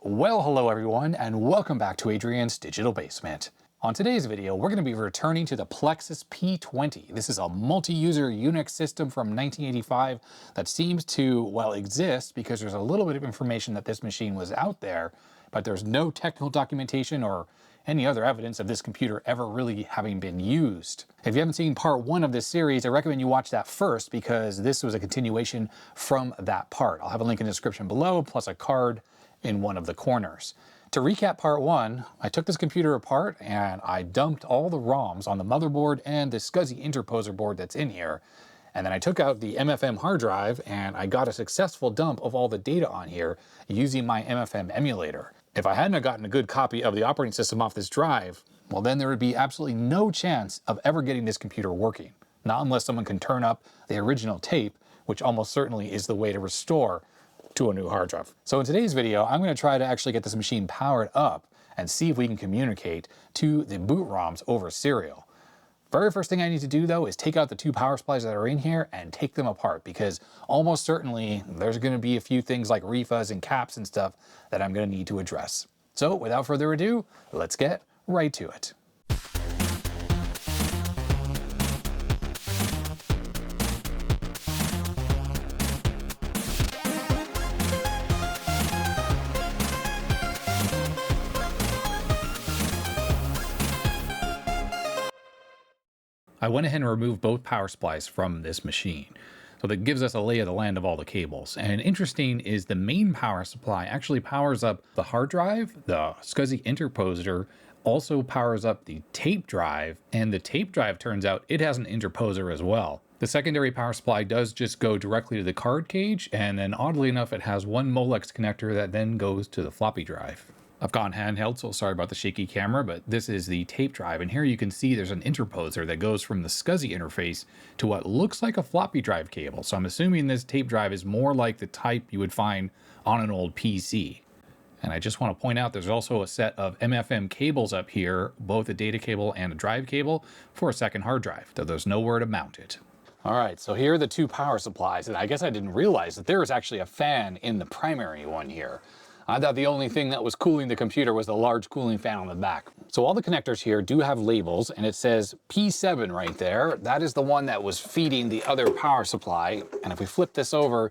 Well, hello everyone, and welcome back to Adrian's Digital Basement. On today's video, we're going to be returning to the Plexus P20. This is a multi-user Unix system from 1985 that seems to, well, exist because there's a little bit of information that this machine was out there, but there's no technical documentation or any other evidence of this computer ever really having been used. If you haven't seen part 1 of this series, I recommend you watch that first because this was a continuation from that part. I'll have a link in the description below, plus a card in one of the corners. To recap part 1, I took this computer apart and I dumped all the ROMs on the motherboard and the SCSI interposer board that's in here. And then I took out the MFM hard drive and I got a successful dump of all the data on here using my MFM emulator. If I hadn't gotten a good copy of the operating system off this drive, well then there would be absolutely no chance of ever getting this computer working. Not unless someone can turn up the original tape, which almost certainly is the way to restore to a new hard drive. So in today's video, I'm going to try to actually get this machine powered up and see if we can communicate to the boot ROMs over serial. Very first thing I need to do though is take out the 2 power supplies that are in here and take them apart, because almost certainly there's going to be a few things like refuzz and caps and stuff that I'm going to need to address. So without further ado, let's get right to it. I went ahead and removed both power supplies from this machine. So that gives us a lay of the land of all the cables. And interesting is the main power supply actually powers up the hard drive, the SCSI interposer also powers up the tape drive, and the tape drive, turns out it has an interposer as well. The secondary power supply does just go directly to the card cage, and then oddly enough it has one Molex connector that then goes to the floppy drive. I've gone handheld, so sorry about the shaky camera, but this is the tape drive, and here you can see there's an interposer that goes from the SCSI interface to what looks like a floppy drive cable. So I'm assuming this tape drive is more like the type you would find on an old PC. And I just want to point out there's also a set of MFM cables up here, both a data cable and a drive cable for a second hard drive, though there's nowhere to mount it. All right, so here are the 2 power supplies, and I guess I didn't realize that there was actually a fan in the primary one here. I thought the only thing that was cooling the computer was the large cooling fan on the back. So all the connectors here do have labels, and it says P7 right there. That is the one that was feeding the other power supply. And if we flip this over,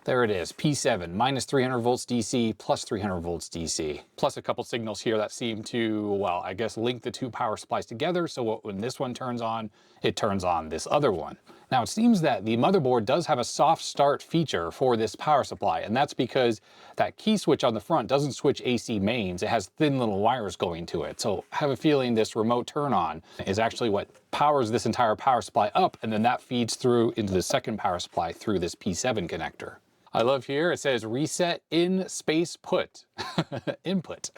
there it is, P7, minus 300 volts DC, plus 300 volts DC. Plus a couple signals here that seem to, well, I guess link the 2 power supplies together, so when this one turns on, it turns on this other one. Now it seems that the motherboard does have a soft start feature for this power supply, and that's because that key switch on the front doesn't switch AC mains, it has thin little wires going to it. So I have a feeling this remote turn on is actually what powers this entire power supply up, and then that feeds through into the second power supply through this P7 connector. I love here, it says reset in space put, input.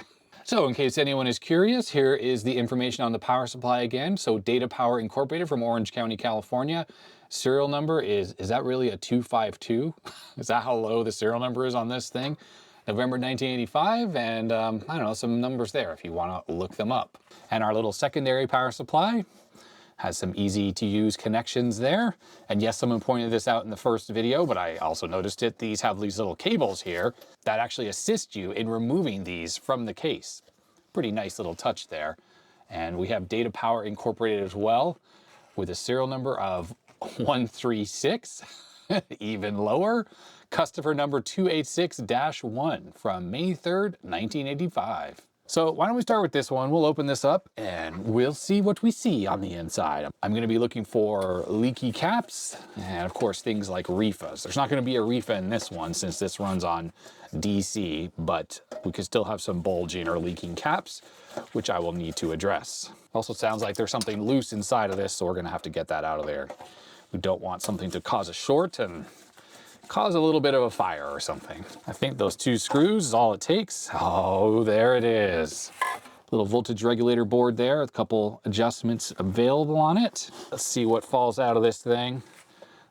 So in case anyone is curious, here is the information on the power supply again. So Data Power Incorporated from Orange County, California. Serial number is that really a 252? Is that how low the serial number is on this thing? November 1985, and I don't know, some numbers there if you want to look them up. And our little secondary power supply has some easy to use connections there. And yes, someone pointed this out in the first video, but I also noticed it. These have these little cables here that actually assist you in removing these from the case. Pretty nice little touch there. And we have Data Power Incorporated as well with a serial number of 136, even lower. Customer number 286-1 from May 3rd, 1985. So why don't we start with this one? We'll open this up and we'll see what we see on the inside. I'm going to be looking for leaky caps and of course things like refuzz. There's not going to be a refa in this one since this runs on DC, but we could still have some bulging or leaking caps, which I will need to address. Also sounds like there's something loose inside of this, so we're going to have to get that out of there. We don't want something to cause a short and cause a little bit of a fire or something. I think those 2 screws is all it takes. Oh, there it is. Little voltage regulator board there, a couple adjustments available on it. Let's see what falls out of this thing.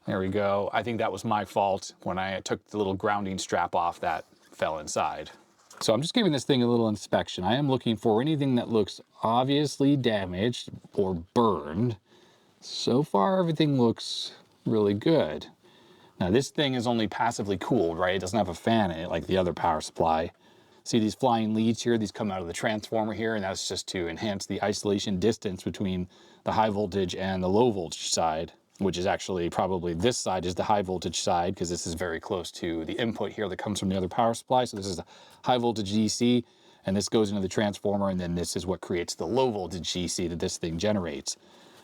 There we go. I think that was my fault when I took the little grounding strap off that fell inside. So I'm just giving this thing a little inspection. I am looking for anything that looks obviously damaged or burned. So far, everything looks really good. Now this thing is only passively cooled, right? It doesn't have a fan in it like the other power supply. See these flying leads here? These come out of the transformer here, and that's just to enhance the isolation distance between the high voltage and the low voltage side, which is actually probably this side is the high voltage side because this is very close to the input here that comes from the other power supply. So this is a high voltage DC, and this goes into the transformer, and then this is what creates the low voltage DC that this thing generates.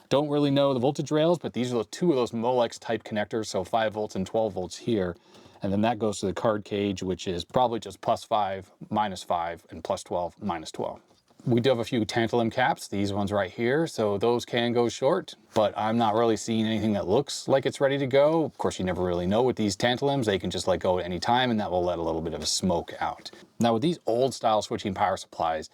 Don't really know the voltage rails, but these are two of those Molex type connectors, so 5 volts and 12 volts here. And then that goes to the card cage, which is probably just +5, -5, and +12, -12. We do have a few tantalum caps, these ones right here, so those can go short, but I'm not really seeing anything that looks like it's ready to go. Of course, you never really know with these tantalums, they can just let go at any time, and that will let a little bit of smoke out. Now with these old style switching power supplies,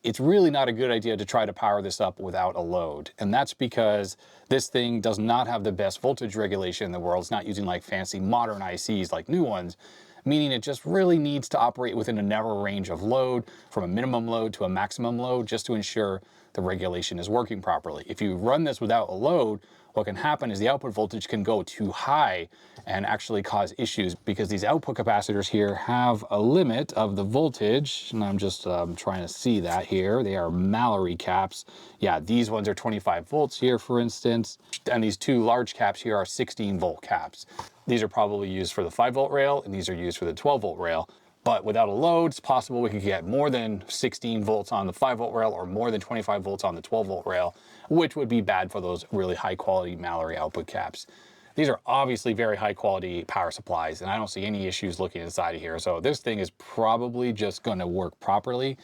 it's really not a good idea to try to power this up without a load. And that's because this thing does not have the best voltage regulation in the world. It's not using like fancy modern ICs like new ones, meaning it just really needs to operate within a narrow range of load, from a minimum load to a maximum load, just to ensure the regulation is working properly. If you run this without a load, what can happen is the output voltage can go too high and actually cause issues, because these output capacitors here have a limit of the voltage, and I'm just trying to see that here. They are Mallory caps. Yeah, these ones are 25 volts here, for instance, and these two large caps here are 16 volt caps. These are probably used for the 5 volt rail, and these are used for the 12 volt rail. But without a load, it's possible we could get more than 16 volts on the 5 volt rail or more than 25 volts on the 12 volt rail, which would be bad for those really high quality Mallory output caps. These are obviously very high quality power supplies, and I don't see any issues looking inside of here. So this thing is probably just going to work properly.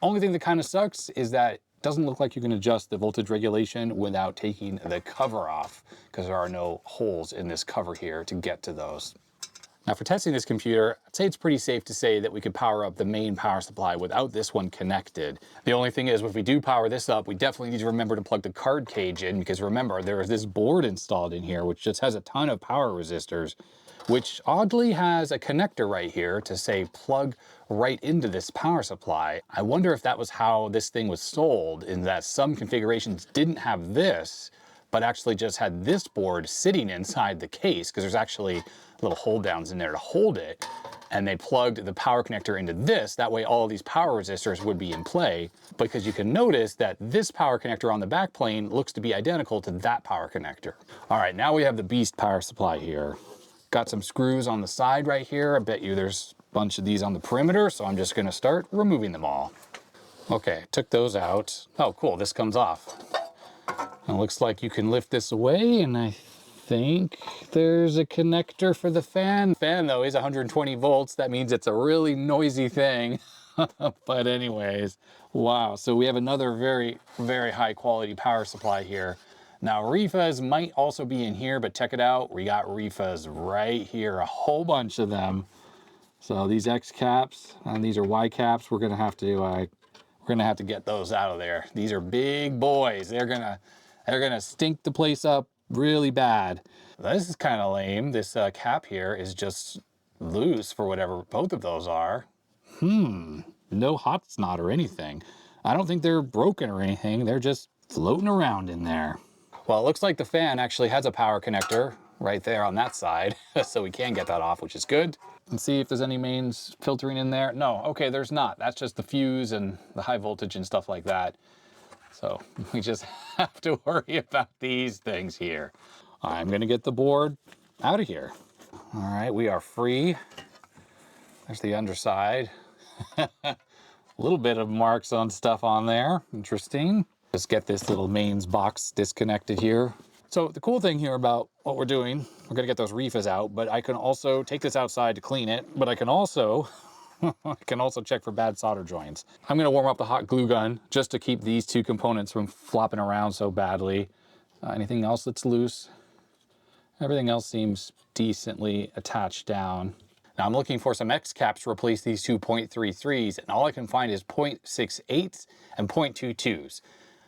Only thing that kind of sucks is that it doesn't look like you can adjust the voltage regulation without taking the cover off, because there are no holes in this cover here to get to those. Now for testing this computer, I'd say it's pretty safe to say that we could power up the main power supply without this one connected. The only thing is, if we do power this up, we definitely need to remember to plug the card cage in, because remember, there is this board installed in here, which just has a ton of power resistors, which oddly has a connector right here to say plug right into this power supply. I wonder if that was how this thing was sold, in that some configurations didn't have this, but actually just had this board sitting inside the case, because there's actually little hold downs in there to hold it, and they plugged the power connector into this. That way all of these power resistors would be in play, because you can notice that this power connector on the back plane looks to be identical to that power connector. All right, now we have the beast power supply here. Got some screws on the side right here. I bet you there's a bunch of these on the perimeter, so I'm just gonna start removing them all. Okay, took those out. Oh, cool, this comes off. It looks like you can lift this away, and I think there's a connector for the fan. Fan though is 120 volts. That means it's a really noisy thing. But anyways, wow. So we have another very, very high quality power supply here. Now REFAs might also be in here, but check it out. We got REFAs right here, a whole bunch of them. So these X caps and these are Y caps. We're gonna have to get those out of there. These are big boys. They're gonna stink the place up really bad. This is kind of lame. This cap here is just loose for whatever both of those are. No hot snot or anything. I don't think they're broken or anything. They're just floating around in there. Well, it looks like the fan actually has a power connector right there on that side, so we can get that off, which is good. Let's see if there's any mains filtering in there. No, okay, there's not. That's just the fuse and the high voltage and stuff like that. So we just have to worry about these things here. I'm gonna get the board out of here. All right, we are free. There's the underside. A little bit of marks on stuff on there. Interesting. Just get this little mains box disconnected here. So the cool thing here about what we're doing, we're gonna get those REFAs out, but I can also take this outside to clean it, but I can also check for bad solder joints. I'm gonna warm up the hot glue gun just to keep these two components from flopping around so badly. Anything else that's loose? Everything else seems decently attached down. Now I'm looking for some X caps to replace these two 0.33s, and all I can find is 0.68s and 0.22s.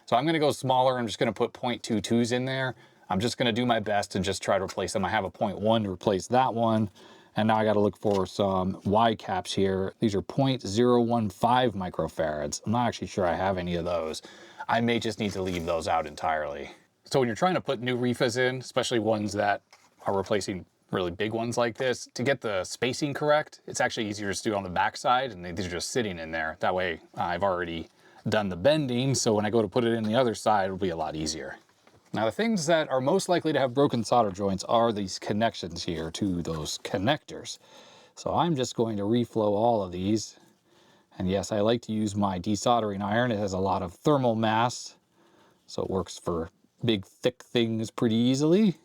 So I'm gonna go smaller. I'm just gonna put 0.22s in there. I'm just gonna do my best and just try to replace them. I have a 0.1 to replace that one. And now I gotta look for some Y caps here. These are 0.015 microfarads. I'm not actually sure I have any of those. I may just need to leave those out entirely. So when you're trying to put new REFAs in, especially ones that are replacing really big ones like this, to get the spacing correct, it's actually easier to do it on the back side, and these are just sitting in there. That way I've already done the bending, so when I go to put it in the other side, it'll be a lot easier. Now the things that are most likely to have broken solder joints are these connections here to those connectors. So I'm just going to reflow all of these. And yes, I like to use my desoldering iron. It has a lot of thermal mass, so it works for big, thick things pretty easily.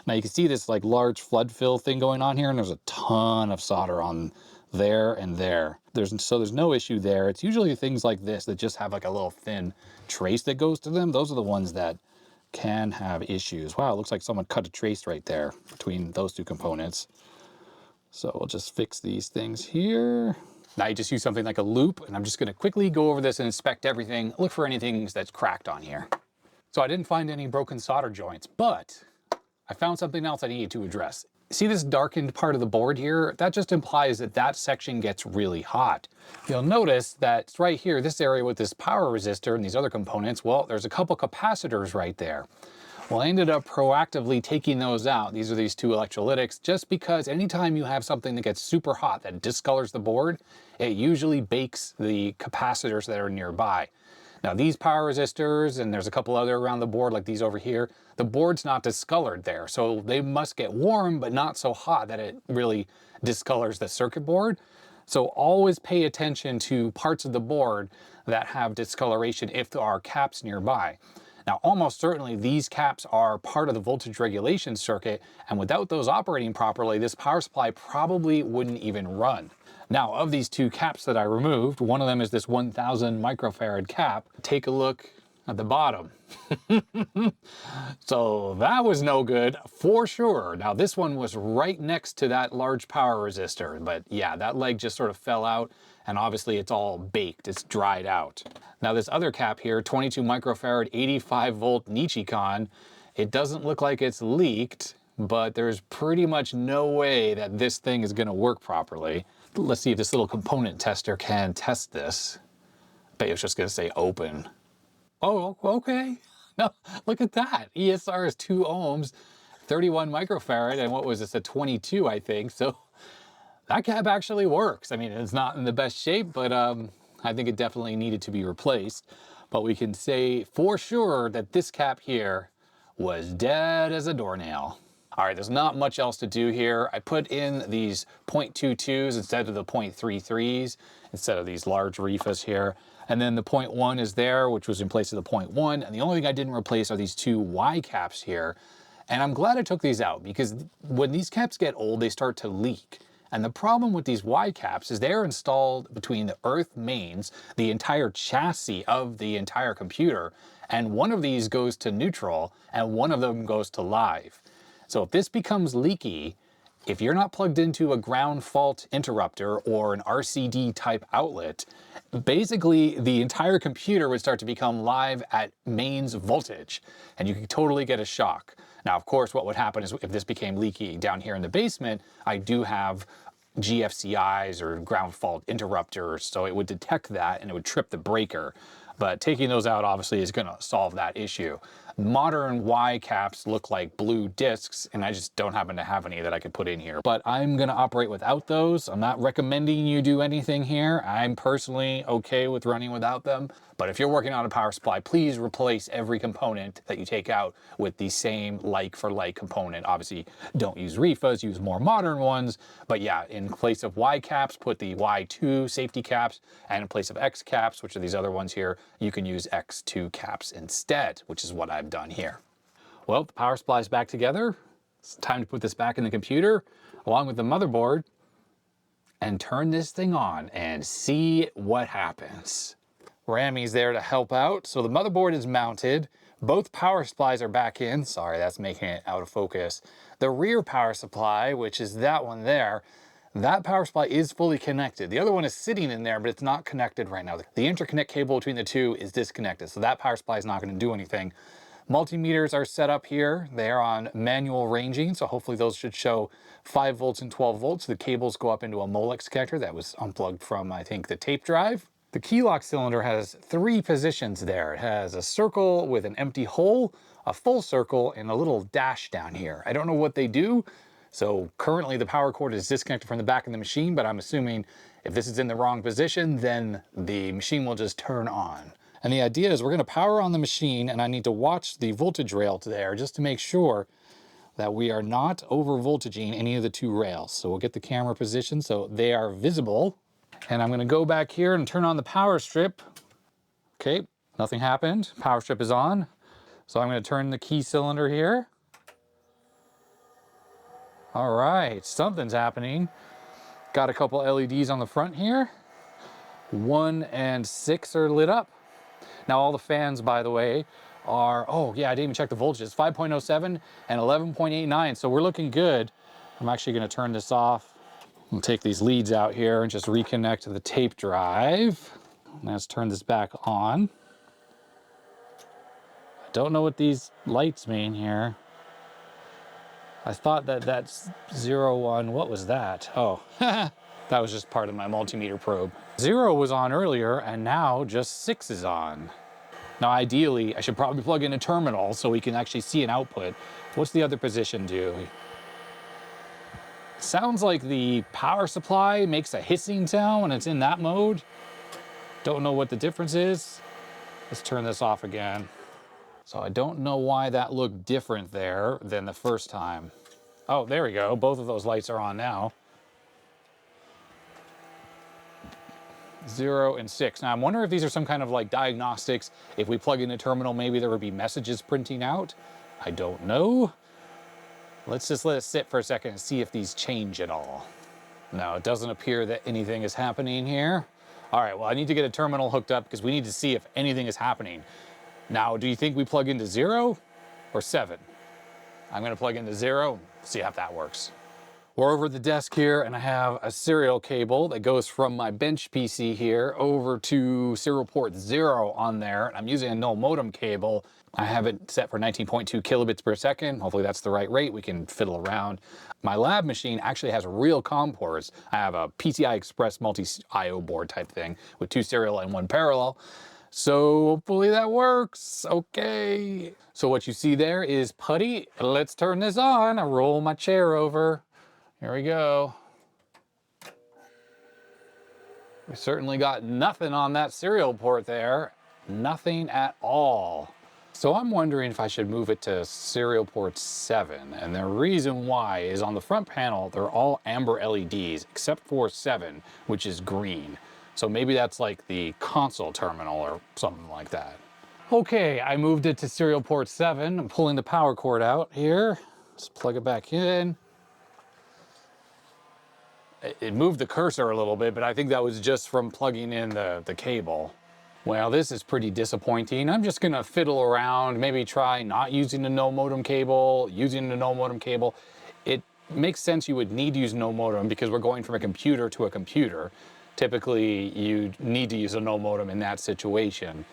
Now you can see this like large flood fill thing going on here, and there's a ton of solder on there and there. So there's no issue there. It's usually things like this that just have like a little thin trace that goes to them. Those are the ones that can have issues. Wow, it looks like someone cut a trace right there between those two components. So we'll just fix these things here. Now you just use something like a loop, and I'm just gonna quickly go over this and inspect everything, look for anything that's cracked on here. So I didn't find any broken solder joints, but I found something else I needed to address. See this darkened part of the board here? That just implies that that section gets really hot. You'll notice that it's right here, this area with this power resistor and these other components, well, there's a couple capacitors right there. Well, I ended up proactively taking those out. These are these two electrolytics, just because anytime you have something that gets super hot that discolors the board, it usually bakes the capacitors that are nearby. Now these power resistors, and there's a couple other around the board like these over here, the board's not discolored there. So they must get warm, but not so hot that it really discolors the circuit board. So always pay attention to parts of the board that have discoloration if there are caps nearby. Now, almost certainly these caps are part of the voltage regulation circuit, and without those operating properly, this power supply probably wouldn't even run. Now, of these two caps that I removed, one of them is this 1000 microfarad cap. Take a look at the bottom. So that was no good for sure. Now this one was right next to that large power resistor, but yeah, that leg just sort of fell out, and obviously it's all baked, it's dried out. Now this other cap here, 22 microfarad, 85 volt Nichicon, it doesn't look like it's leaked, but there's pretty much no way that this thing is gonna work properly. Let's see if this little component tester can test this. I bet it's just gonna say open. Oh, okay. No, look at that. ESR is 2 ohms, 31 microfarad, and what was this, a 22, I think. So that cap actually works. I mean, it's not in the best shape, but I think it definitely needed to be replaced. But we can say for sure that this cap here was dead as a doornail. All right, there's not much else to do here. I put in these 0.22s instead of the 0.33s, instead of these large refas here. And then the 0.1 is there, which was in place of the 0.1. And the only thing I didn't replace are these two Y caps here. And I'm glad I took these out, because when these caps get old, they start to leak. And the problem with these Y caps is they're installed between the earth mains, the entire chassis of the entire computer, and one of these goes to neutral and one of them goes to live. So if this becomes leaky, if you're not plugged into a ground fault interrupter or an RCD type outlet, basically the entire computer would start to become live at mains voltage, and you could totally get a shock. Now, of course, what would happen is if this became leaky down here in the basement, I do have GFCIs or ground fault interrupters, so it would detect that and it would trip the breaker. But taking those out obviously is going to solve that issue. Modern Y caps look like blue discs, and I just don't happen to have any that I could put in here. But I'm going to operate without those. I'm not recommending you do anything here. I'm personally okay with running without them. But if you're working on a power supply, please replace every component that you take out with the same like-for-like component. Obviously, don't use refas, use more modern ones. But yeah, in place of Y caps, put the Y2 safety caps, and in place of X caps, which are these other ones here, you can use X2 caps instead, which is what I've done here. Well, the power supply is back together. It's time to put this back in the computer, along with the motherboard, and turn this thing on and see what happens. Rammy's there to help out. So the motherboard is mounted. Both power supplies are back in. Sorry, that's making it out of focus. The rear power supply, which is that one there, that power supply is fully connected. The other one is sitting in there, but it's not connected right now. The interconnect cable between the two is disconnected, so that power supply is not going to do anything. Multimeters are set up here. They're on manual ranging, so hopefully those should show 5 volts and 12 volts. The cables go up into a Molex connector that was unplugged from, I think, the tape drive. The key lock cylinder has 3 positions there. It has a circle with an empty hole, a full circle, and a little dash down here. I don't know what they do. So currently the power cord is disconnected from the back of the machine, but I'm assuming if this is in the wrong position, then the machine will just turn on. And the idea is we're going to power on the machine, and I need to watch the voltage rail there just to make sure that we are not over voltaging any of the two rails. So we'll get the camera positioned so they are visible. And I'm going to go back here and turn on the power strip. Okay, nothing happened. Power strip is on. So I'm going to turn the key cylinder here. All right, something's happening. Got a couple LEDs on the front here. 1 and 6 are lit up. Now all the fans, by the way, are, oh yeah, I didn't even check the voltages, 5.07 and 11.89, so we're looking good. I'm actually gonna turn this off. I'll take these leads out here and just reconnect to the tape drive. Let's turn this back on. I don't know what these lights mean here. I thought that that's 0, 1, what was that? Oh, that was just part of my multimeter probe. 0 was on earlier, and now just 6 is on. Now ideally, I should probably plug in a terminal so we can actually see an output. What's the other position do? Sounds like the power supply makes a hissing sound when it's in that mode. Don't know what the difference is. Let's turn this off again. So I don't know why that looked different there than the first time. Oh, there we go. Both of those lights are on now. 0 and 6. Now I'm wondering if these are some kind of like diagnostics. If we plug in a terminal, maybe there would be messages printing out. I don't know. Let's just let it sit for a second and see if these change at all. No, it doesn't appear that anything is happening here. All right, well, I need to get a terminal hooked up because we need to see if anything is happening. Now, do you think we plug into 0 or 7? I'm gonna plug into 0, see how that works. We're over at the desk here, and I have a serial cable that goes from my bench PC here over to serial port 0 on there. And I'm using a no modem cable. I have it set for 19.2 kilobits per second. Hopefully that's the right rate. We can fiddle around. My lab machine actually has real COM ports. I have a PCI Express multi-IO board type thing with 2 serial and 1 parallel. So hopefully that works. Okay. So what you see there is putty. Let's turn this on. I roll my chair over. Here we go. We certainly got nothing on that serial port there. Nothing at all. So I'm wondering if I should move it to serial port 7. And the reason why is on the front panel, they're all amber LEDs, except for 7, which is green. So maybe that's like the console terminal or something like that. Okay, I moved it to serial port 7. I'm pulling the power cord out here. Let's plug it back in. It moved the cursor a little bit, but I think that was just from plugging in the cable. Well, this is pretty disappointing. I'm just gonna fiddle around, maybe try not using the no modem cable, using the no modem cable. It makes sense you would need to use no modem because we're going from a computer to a computer. Typically, you need to use a no modem in that situation.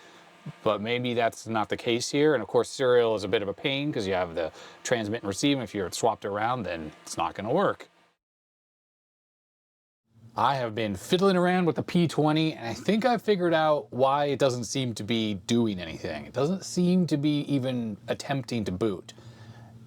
But maybe that's not the case here. And of course, serial is a bit of a pain because you have the transmit and receive. If you're swapped around, then it's not gonna work. I have been fiddling around with the P20, and I think I've figured out why it doesn't seem to be doing anything. It doesn't seem to be even attempting to boot.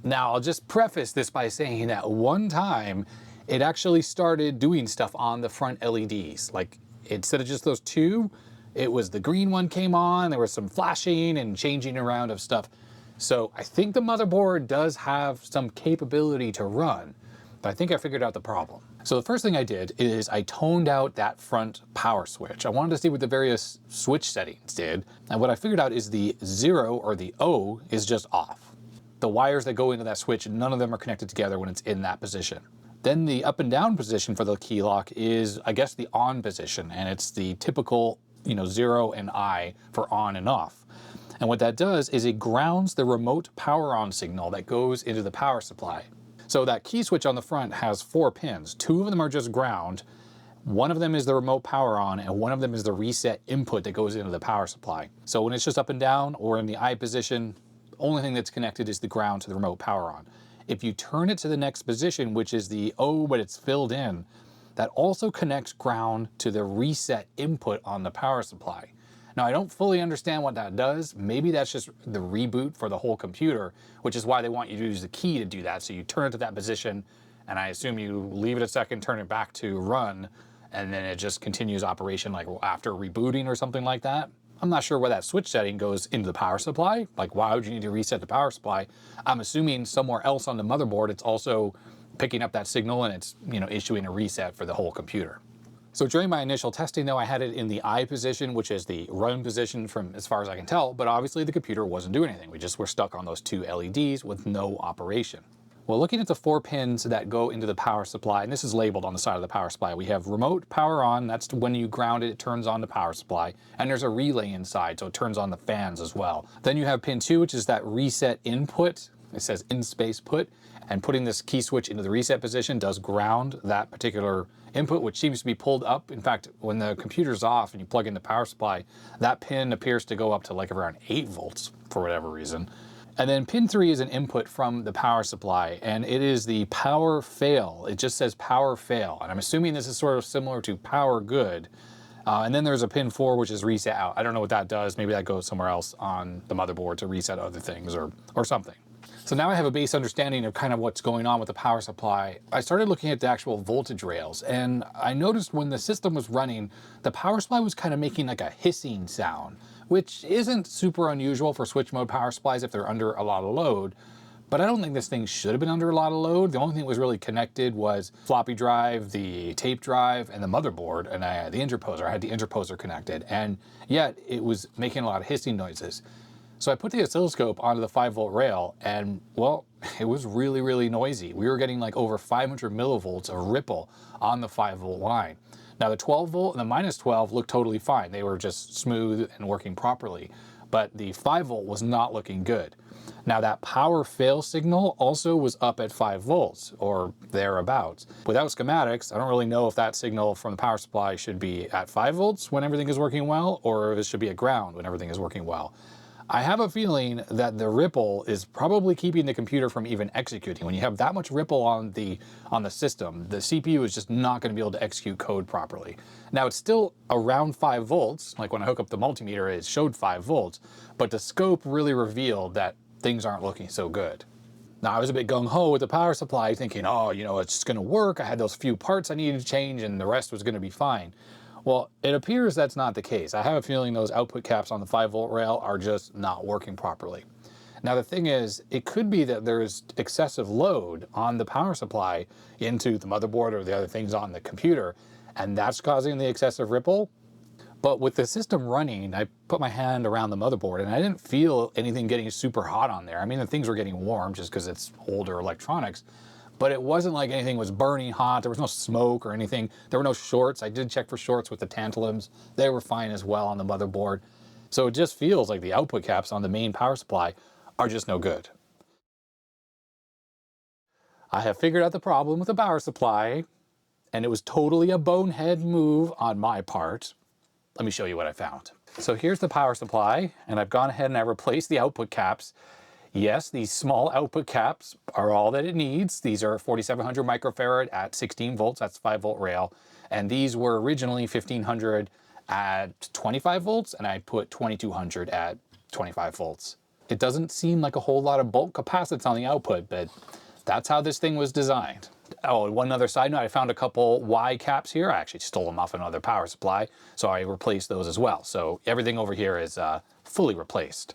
Now, I'll just preface this by saying that one time, it actually started doing stuff on the front LEDs. Like, instead of just those 2, it was the green one came on, there was some flashing and changing around of stuff. So I think the motherboard does have some capability to run, but I think I figured out the problem. So the first thing I did is I toned out that front power switch. I wanted to see what the various switch settings did. And what I figured out is the 0 or the O is just off. The wires that go into that switch, none of them are connected together when it's in that position. Then the up and down position for the key lock is, I guess, the on position. And it's the typical, 0 and I for on and off. And what that does is it grounds the remote power on signal that goes into the power supply. So that key switch on the front has 4 pins. 2 of them are just ground. One of them is the remote power on, and one of them is the reset input that goes into the power supply. So when it's just up and down or in the I position, the only thing that's connected is the ground to the remote power on. If you turn it to the next position, which is the O, but it's filled in, that also connects ground to the reset input on the power supply. Now, I don't fully understand what that does. Maybe that's just the reboot for the whole computer, which is why they want you to use the key to do that. So you turn it to that position, and I assume you leave it a second, turn it back to run, and then it just continues operation like after rebooting or something like that. I'm not sure where that switch setting goes into the power supply. Like, why would you need to reset the power supply? I'm assuming somewhere else on the motherboard it's also picking up that signal and it's, you know, issuing a reset for the whole computer. So during my initial testing though, I had it in the I position, which is the run position from as far as I can tell, but obviously the computer wasn't doing anything. We just were stuck on those 2 LEDs with no operation. Well, looking at the 4 pins that go into the power supply, and this is labeled on the side of the power supply, we have remote power on, that's when you ground it, it turns on the power supply, and there's a relay inside, so it turns on the fans as well. Then you have pin 2, which is that reset input. It says in space put, and putting this key switch into the reset position does ground that particular input, which seems to be pulled up. In fact, when the computer's off and you plug in the power supply, that pin appears to go up to like around 8 volts for whatever reason. And then pin 3 is an input from the power supply, and it is the power fail. It just says power fail, and I'm assuming this is sort of similar to power good. And then there's a pin 4, which is reset out. I don't know what that does. Maybe that goes somewhere else on the motherboard to reset other things or something. So now I have a base understanding of kind of what's going on with the power supply. I started looking at the actual voltage rails, and I noticed when the system was running, the power supply was kind of making like a hissing sound, which isn't super unusual for switch mode power supplies if they're under a lot of load. But I don't think this thing should have been under a lot of load. The only thing that was really connected was floppy drive, the tape drive, and the motherboard, and the interposer. I had the interposer connected, and yet it was making a lot of hissing noises. So I put the oscilloscope onto the 5-volt rail, and well, it was really, really noisy. We were getting like over 500 millivolts of ripple on the 5-volt line. Now the 12-volt and the minus 12 looked totally fine. They were just smooth and working properly, but the 5-volt was not looking good. Now that power fail signal also was up at 5 volts or thereabouts. Without schematics, I don't really know if that signal from the power supply should be at 5 volts when everything is working well, or if it should be at ground when everything is working well. I have a feeling that the ripple is probably keeping the computer from even executing. When you have that much ripple on the system, the CPU is just not going to be able to execute code properly. Now it's still around 5 volts, like when I hook up the multimeter it showed 5 volts, but the scope really revealed that things aren't looking so good. Now I was a bit gung-ho with the power supply thinking, oh, you know, it's just going to work. I had those few parts I needed to change and the rest was going to be fine. Well, it appears that's not the case. I have a feeling those output caps on the 5-volt rail are just not working properly. Now the thing is, it could be that there's excessive load on the power supply into the motherboard or the other things on the computer, and that's causing the excessive ripple. But with the system running, I put my hand around the motherboard and I didn't feel anything getting super hot on there. I mean, the things were getting warm just because it's older electronics, but it wasn't like anything was burning hot. There was no smoke or anything. There were no shorts. I did check for shorts with the tantalums. They were fine as well on the motherboard. So it just feels like the output caps on the main power supply are just no good. I have figured out the problem with the power supply, and it was totally a bonehead move on my part. Let me show you what I found. So here's the power supply, and I've gone ahead and I replaced the output caps. Yes, these small output caps are all that it needs. These are 4700 microfarad at 16 volts, that's 5-volt rail. And these were originally 1500 at 25 volts, and I put 2200 at 25 volts. It doesn't seem like a whole lot of bulk capacitance on the output, but that's how this thing was designed. Oh, and one other side note, I found a couple Y caps here. I actually stole them off another power supply, so I replaced those as well. So everything over here is fully replaced.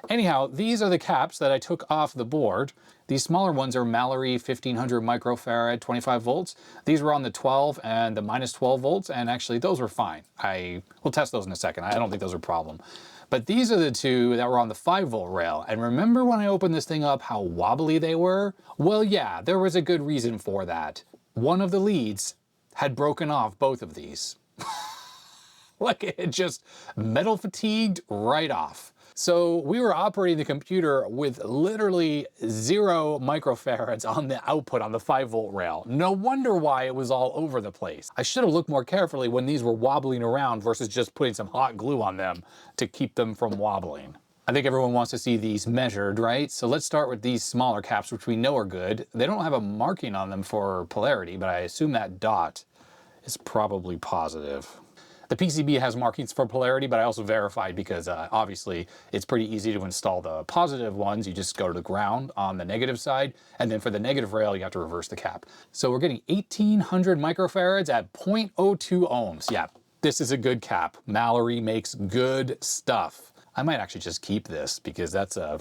Anyhow, these are the caps that I took off the board. These smaller ones are Mallory 1500 microfarad, 25 volts. These were on the 12 and the minus 12 volts, and actually those were fine. We'll test those in a second. I don't think those are a problem. But these are the two that were on the 5-volt rail. And remember when I opened this thing up how wobbly they were? Well, yeah, there was a good reason for that. One of the leads had broken off both of these. Like it just metal fatigued right off. So we were operating the computer with literally 0 microfarads on the output on the 5-volt rail. No wonder why it was all over the place. I should have looked more carefully when these were wobbling around versus just putting some hot glue on them to keep them from wobbling. I think everyone wants to see these measured, right? So let's start with these smaller caps, which we know are good. They don't have a marking on them for polarity, but I assume that dot is probably positive. The PCB has markings for polarity, but I also verified because obviously it's pretty easy to install the positive ones. You just go to the ground on the negative side, and then for the negative rail, you have to reverse the cap. So we're getting 1800 microfarads at 0.02 ohms. Yeah, this is a good cap. Mallory makes good stuff. I might actually just keep this because that's a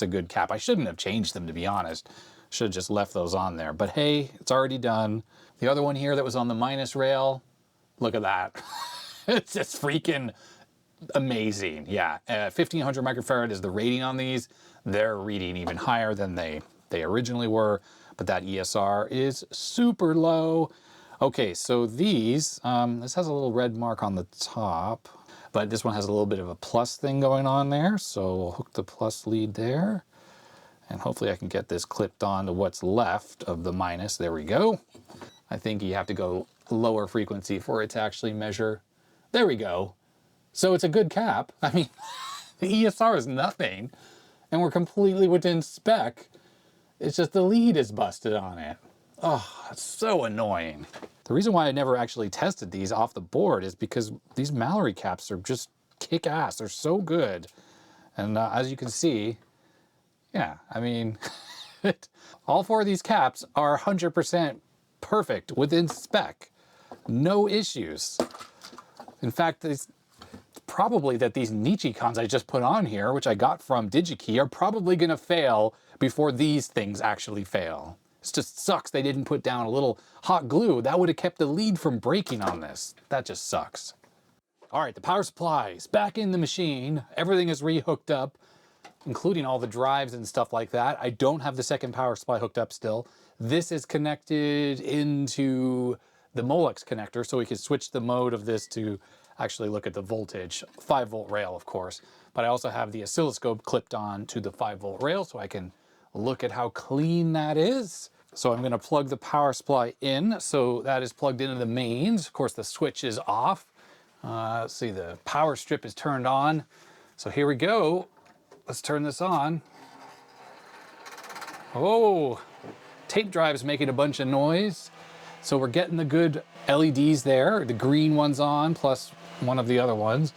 good cap. I shouldn't have changed them, to be honest. Should have just left those on there. But hey, it's already done. The other one here that was on the minus rail, look at that. It's just freaking amazing. Yeah, 1500 microfarad is the rating on these. They're reading even higher than they originally were, but that ESR is super low. Okay, so these, this has a little red mark on the top, but this one has a little bit of a plus thing going on there. So we'll hook the plus lead there, and hopefully I can get this clipped on to what's left of the minus. There we go. I think you have to go lower frequency for it to actually measure. There we go. So it's a good cap. I mean, the ESR is nothing, and we're completely within spec. It's just the lead is busted on it. Oh, it's so annoying. The reason why I never actually tested these off the board is because these Mallory caps are just kick-ass. They're so good. And as you can see, yeah, I mean, all four of these caps are 100% perfect within spec. No issues. In fact, it's probably that these Nichicons I just put on here, which I got from DigiKey, are probably going to fail before these things actually fail. It just sucks they didn't put down a little hot glue. That would have kept the lead from breaking on this. That just sucks. All right, the power supply is back in the machine. Everything is re-hooked up, including all the drives and stuff like that. I don't have the second power supply hooked up still. This is connected into the Molex connector, so we can switch the mode of this to actually look at the voltage. 5-volt rail, of course. But I also have the oscilloscope clipped on to the 5-volt rail, so I can look at how clean that is. So I'm going to plug the power supply in. So that is plugged into the mains. Of course, the switch is off. Let's see, the power strip is turned on. So here we go. Let's turn this on. Oh, tape drive is making a bunch of noise. So we're getting the good LEDs there. The green one's on, plus one of the other ones.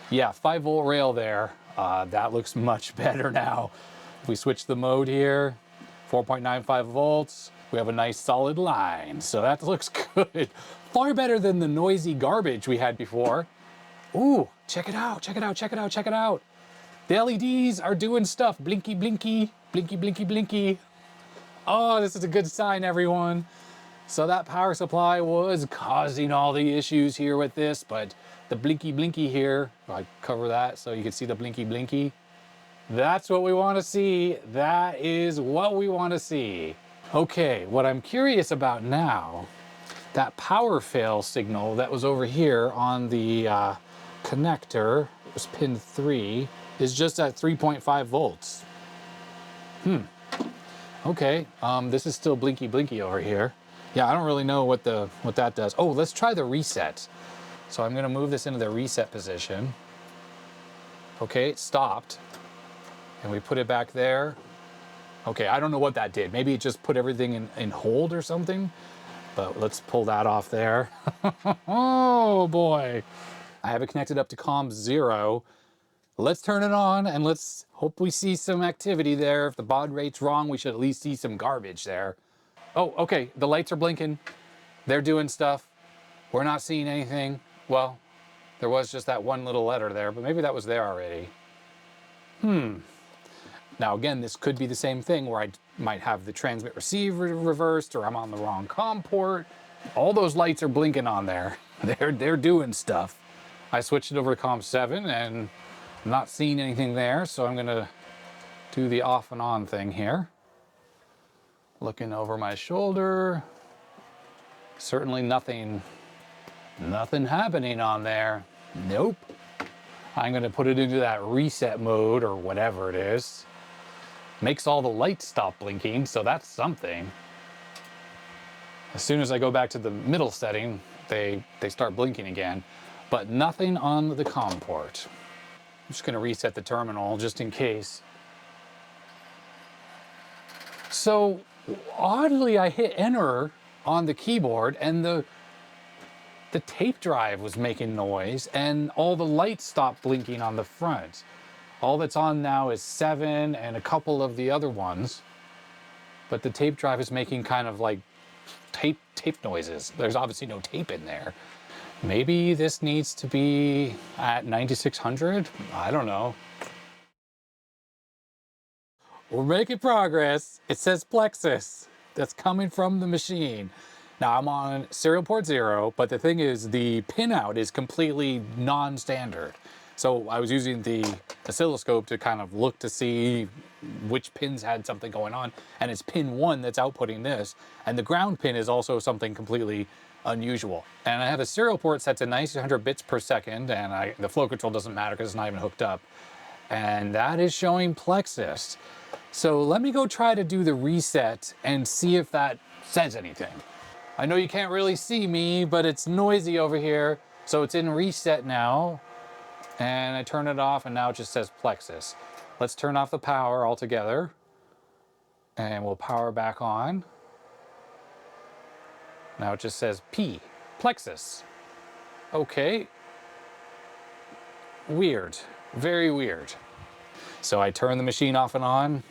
Yeah, 5-volt rail there. That looks much better now. If we switch the mode here, 4.95 volts, we have a nice solid line. So that looks good. Far better than the noisy garbage we had before. Ooh, check it out, check it out, check it out, check it out. The LEDs are doing stuff. Blinky, blinky, blinky, blinky, blinky. Oh, this is a good sign, everyone. So that power supply was causing all the issues here with this, but the blinky blinky here, I cover that so you can see the blinky blinky. That's what we want to see. That is what we want to see. Okay, what I'm curious about now, that power fail signal that was over here on the connector, it was pin 3, is just at 3.5 volts. Okay, this is still blinky blinky over here. Yeah, I don't really know what that does. Oh, let's try the reset. So I'm gonna move this into the reset position. Okay, it stopped. And we put it back there. Okay, I don't know what that did. Maybe it just put everything in hold or something. But let's pull that off there. Oh boy. I have it connected up to COM 0. Let's turn it on and let's hope we see some activity there. If the baud rate's wrong, we should at least see some garbage there. Oh, okay, the lights are blinking. They're doing stuff. We're not seeing anything. Well, there was just that one little letter there, but maybe that was there already. Now again, this could be the same thing where I might have the transmit receive reversed, or I'm on the wrong COM port. All those lights are blinking on there. They're doing stuff. I switched it over to COM 7 and I'm not seeing anything there, so I'm gonna do the off and on thing here. Looking over my shoulder. Certainly nothing happening on there. Nope. I'm gonna put it into that reset mode or whatever it is. Makes all the lights stop blinking, so that's something. As soon as I go back to the middle setting, they start blinking again, but nothing on the COM port. I'm just gonna reset the terminal just in case. So oddly, I hit enter on the keyboard and the the tape drive was making noise and all the lights stopped blinking on the front. All that's on now is 7 and a couple of the other ones, but the tape drive is making kind of like tape noises. There's obviously no tape in there. Maybe this needs to be at 9600? I don't know. We're making progress. It says Plexus. That's coming from the machine. Now I'm on serial port 0, but the thing is the pinout is completely non-standard. So I was using the oscilloscope to kind of look to see which pins had something going on, and it's pin 1 that's outputting this, and the ground pin is also something completely unusual. And I have a serial port set to 9600 bits per second, and the flow control doesn't matter because it's not even hooked up. And that is showing Plexus. So let me go try to do the reset and see if that says anything. I know you can't really see me, but it's noisy over here. So it's in reset now. And I turn it off and now it just says Plexus. Let's turn off the power altogether. And we'll power back on. Now it just says P, Plexus. Okay. Weird, very weird. So I turn the machine off and on,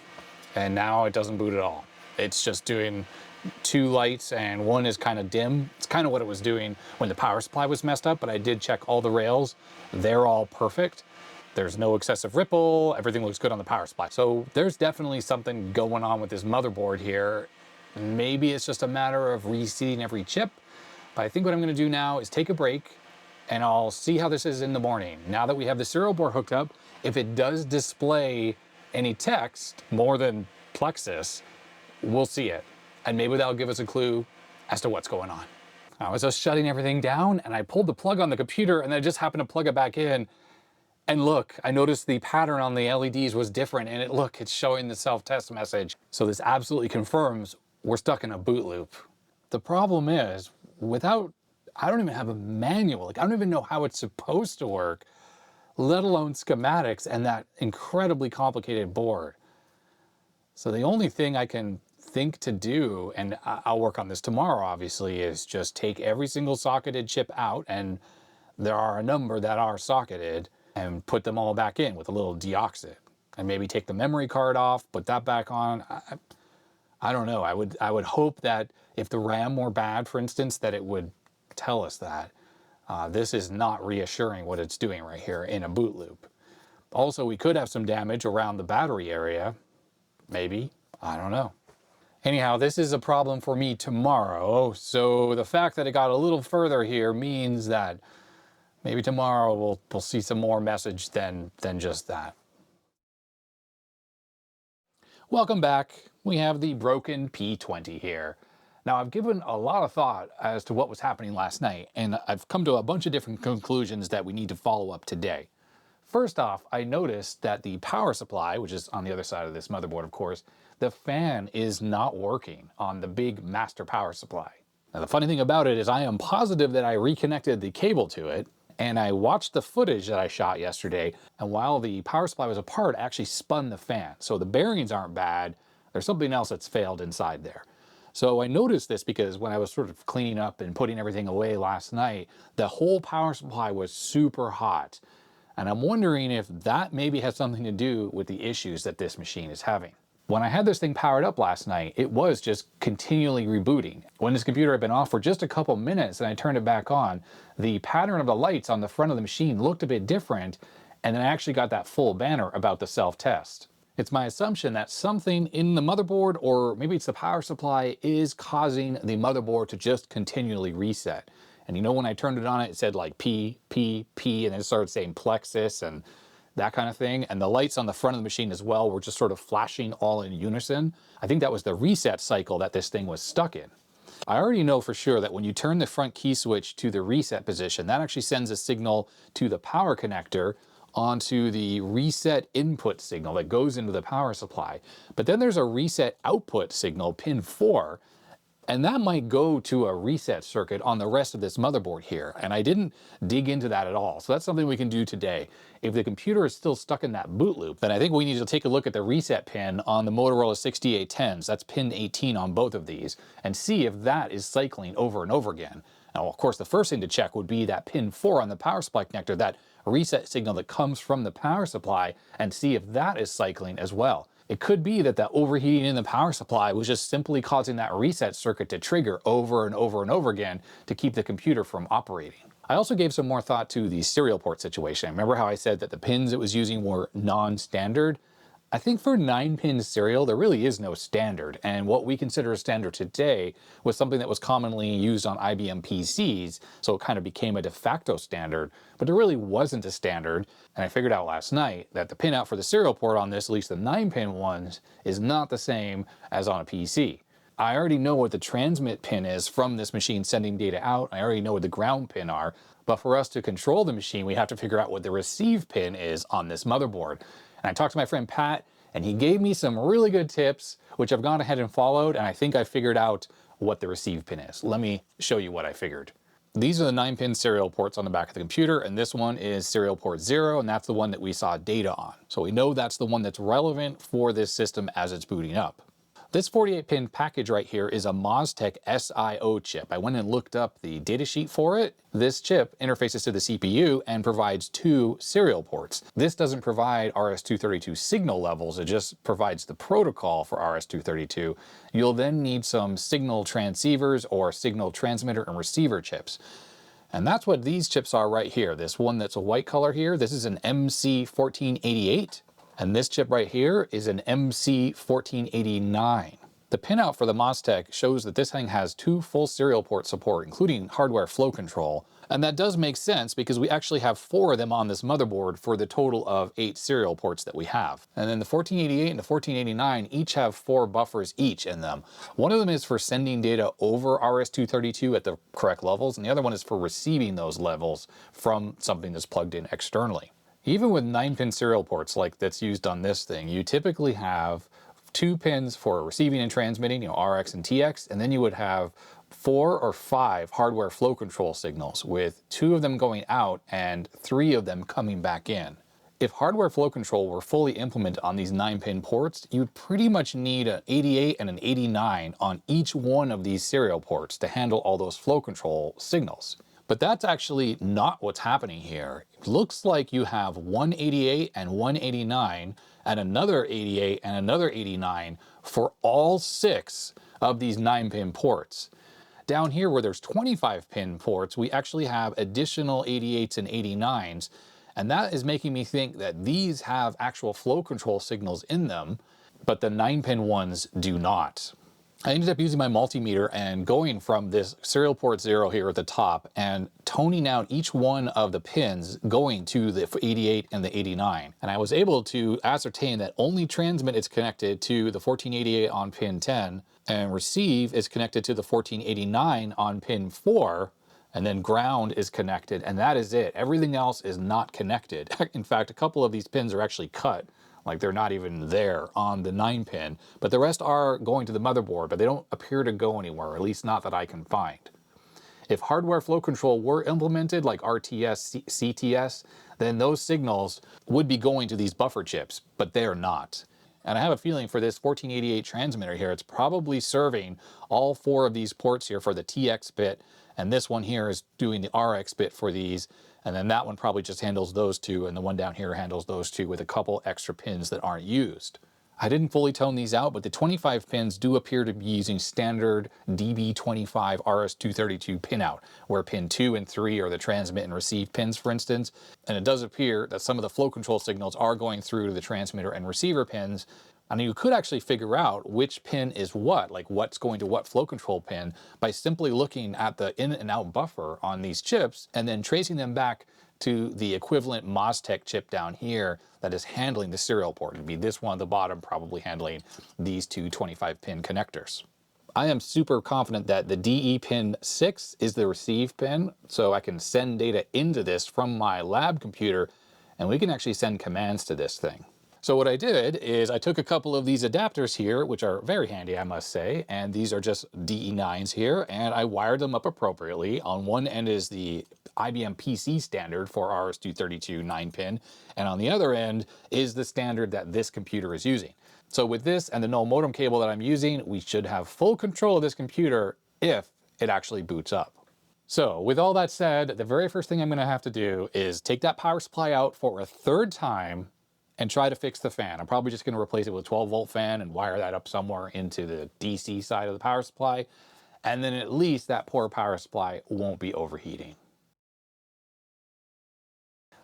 and now it doesn't boot at all. It's just doing 2 lights and 1 is kind of dim. It's kind of what it was doing when the power supply was messed up, but I did check all the rails. They're all perfect. There's no excessive ripple. Everything looks good on the power supply. So there's definitely something going on with this motherboard here. Maybe it's just a matter of reseating every chip, but I think what I'm gonna do now is take a break and I'll see how this is in the morning. Now that we have the serial board hooked up, if it does display any text more than Plexus, we'll see it. And maybe that'll give us a clue as to what's going on. I was just shutting everything down and I pulled the plug on the computer and I just happened to plug it back in. And look, I noticed the pattern on the LEDs was different and look, it's showing the self-test message. So this absolutely confirms we're stuck in a boot loop. The problem is, I don't even have a manual. Like, I don't even know how it's supposed to work, let alone schematics and that incredibly complicated board. So the only thing I can think to do, and I'll work on this tomorrow obviously, is just take every single socketed chip out, and there are a number that are socketed, and put them all back in with a little Deoxit. And maybe take the memory card off, put that back on. I don't know. I would hope that if the RAM were bad, for instance, that it would tell us that. This is not reassuring what it's doing right here in a boot loop. Also, we could have some damage around the battery area. Maybe. I don't know. Anyhow, this is a problem for me tomorrow. So the fact that it got a little further here means that maybe tomorrow we'll see some more message than just that. Welcome back. We have the broken P20 here. Now, I've given a lot of thought as to what was happening last night, and I've come to a bunch of different conclusions that we need to follow up today. First off, I noticed that the power supply, which is on the other side of this motherboard, of course, the fan is not working on the big master power supply. Now, the funny thing about it is I am positive that I reconnected the cable to it, and I watched the footage that I shot yesterday, and while the power supply was apart, I actually spun the fan. So the bearings aren't bad. There's something else that's failed inside there. So I noticed this because when I was sort of cleaning up and putting everything away last night, the whole power supply was super hot. And I'm wondering if that maybe has something to do with the issues that this machine is having. When I had this thing powered up last night, it was just continually rebooting. When this computer had been off for just a couple minutes and I turned it back on, the pattern of the lights on the front of the machine looked a bit different, and then I actually got that full banner about the self-test. It's my assumption that something in the motherboard, or maybe it's the power supply, is causing the motherboard to just continually reset. And you know, when I turned it on, it said like P, P, P, and then it started saying Plexus and that kind of thing. And the lights on the front of the machine as well were just sort of flashing all in unison. I think that was the reset cycle that this thing was stuck in. I already know for sure that when you turn the front key switch to the reset position, that actually sends a signal to the power connector onto the reset input signal that goes into the power supply. But then there's a reset output signal, pin 4, and that might go to a reset circuit on the rest of this motherboard here. And I didn't dig into that at all. So that's something we can do today. If the computer is still stuck in that boot loop, then I think we need to take a look at the reset pin on the Motorola 6810s. That's pin 18 on both of these, and see if that is cycling over and over again. Now, of course, the first thing to check would be that pin 4 on the power supply connector, that reset signal that comes from the power supply, and see if that is cycling as well. It could be that the overheating in the power supply was just simply causing that reset circuit to trigger over and over and over again to keep the computer from operating. I also gave some more thought to the serial port situation. Remember how I said that the pins it was using were non-standard? I think for 9-pin serial, there really is no standard, and what we consider a standard today was something that was commonly used on IBM PCs, so it kind of became a de facto standard, but there really wasn't a standard, and I figured out last night that the pinout for the serial port on this, at least the 9-pin ones, is not the same as on a PC. I already know what the transmit pin is from this machine sending data out, I already know what the ground pin are, but for us to control the machine, we have to figure out what the receive pin is on this motherboard. And I talked to my friend Pat, and he gave me some really good tips, which I've gone ahead and followed, and I think I figured out what the receive pin is. Let me show you what I figured. These are the 9-pin serial ports on the back of the computer, and this one is serial port 0, and that's the one that we saw data on. So we know that's the one that's relevant for this system as it's booting up. This 48-pin package right here is a MOSTEC SIO chip. I went and looked up the datasheet for it. This chip interfaces to the CPU and provides 2 serial ports. This doesn't provide RS-232 signal levels, it just provides the protocol for RS-232. You'll then need some signal transceivers or signal transmitter and receiver chips. And that's what these chips are right here. This one that's a white color here, this is an MC1488. And this chip right here is an MC1489. The pinout for the MOSTEC shows that this thing has 2 full serial port support, including hardware flow control. And that does make sense because we actually have 4 of them on this motherboard for the total of 8 serial ports that we have. And then the 1488 and the 1489 each have 4 buffers each in them. One of them is for sending data over RS-232 at the correct levels, and the other one is for receiving those levels from something that's plugged in externally. Even with 9-pin serial ports like that's used on this thing, you typically have 2 pins for receiving and transmitting, RX and TX, and then you would have 4 or 5 hardware flow control signals with 2 of them going out and 3 of them coming back in. If hardware flow control were fully implemented on these 9-pin ports, you would pretty much need an 88 and an 89 on each one of these serial ports to handle all those flow control signals. But that's actually not what's happening here. It looks like you have 188 and 189 and another 88 and another 89 for all 6 of these 9-pin ports. Down here where there's 25-pin ports, we actually have additional 88s and 89s, and that is making me think that these have actual flow control signals in them, but the 9-pin ones do not. I ended up using my multimeter and going from this serial port 0 here at the top and toning out each one of the pins going to the 88 and the 89. And I was able to ascertain that only transmit is connected to the 1488 on pin 10 and receive is connected to the 1489 on pin 4, and then ground is connected, and that is it. Everything else is not connected. In fact, a couple of these pins are actually cut. Like they're not even there on the 9-pin, but the rest are going to the motherboard, but they don't appear to go anywhere, at least not that I can find. If hardware flow control were implemented like RTS, CTS, then those signals would be going to these buffer chips, but they're not. And I have a feeling for this 1488 transmitter here, it's probably serving all 4 of these ports here for the TX bit, and this one here is doing the RX bit for these, and then that one probably just handles those 2, and the one down here handles those 2 with a couple extra pins that aren't used. I didn't fully tone these out, but the 25 pins do appear to be using standard DB25 RS-232 pinout, where pin 2 and 3 are the transmit and receive pins, for instance. And it does appear that some of the flow control signals are going through to the transmitter and receiver pins. And you could actually figure out which pin is what, like what's going to what flow control pin, by simply looking at the in and out buffer on these chips and then tracing them back to the equivalent MOSTEC chip down here that is handling the serial port. It'd be this one at the bottom probably handling these 2 25-pin connectors. I am super confident that the DE pin 6 is the receive pin, so I can send data into this from my lab computer, and we can actually send commands to this thing. So what I did is I took a couple of these adapters here, which are very handy, I must say, and these are just DE9s here, and I wired them up appropriately. On one end is the IBM PC standard for RS-232 9-pin, and on the other end is the standard that this computer is using. So with this and the no modem cable that I'm using, we should have full control of this computer if it actually boots up. So with all that said, the very first thing I'm going to have to do is take that power supply out for a third time and try to fix the fan. I'm probably just going to replace it with a 12-volt fan and wire that up somewhere into the DC side of the power supply. And then at least that poor power supply won't be overheating.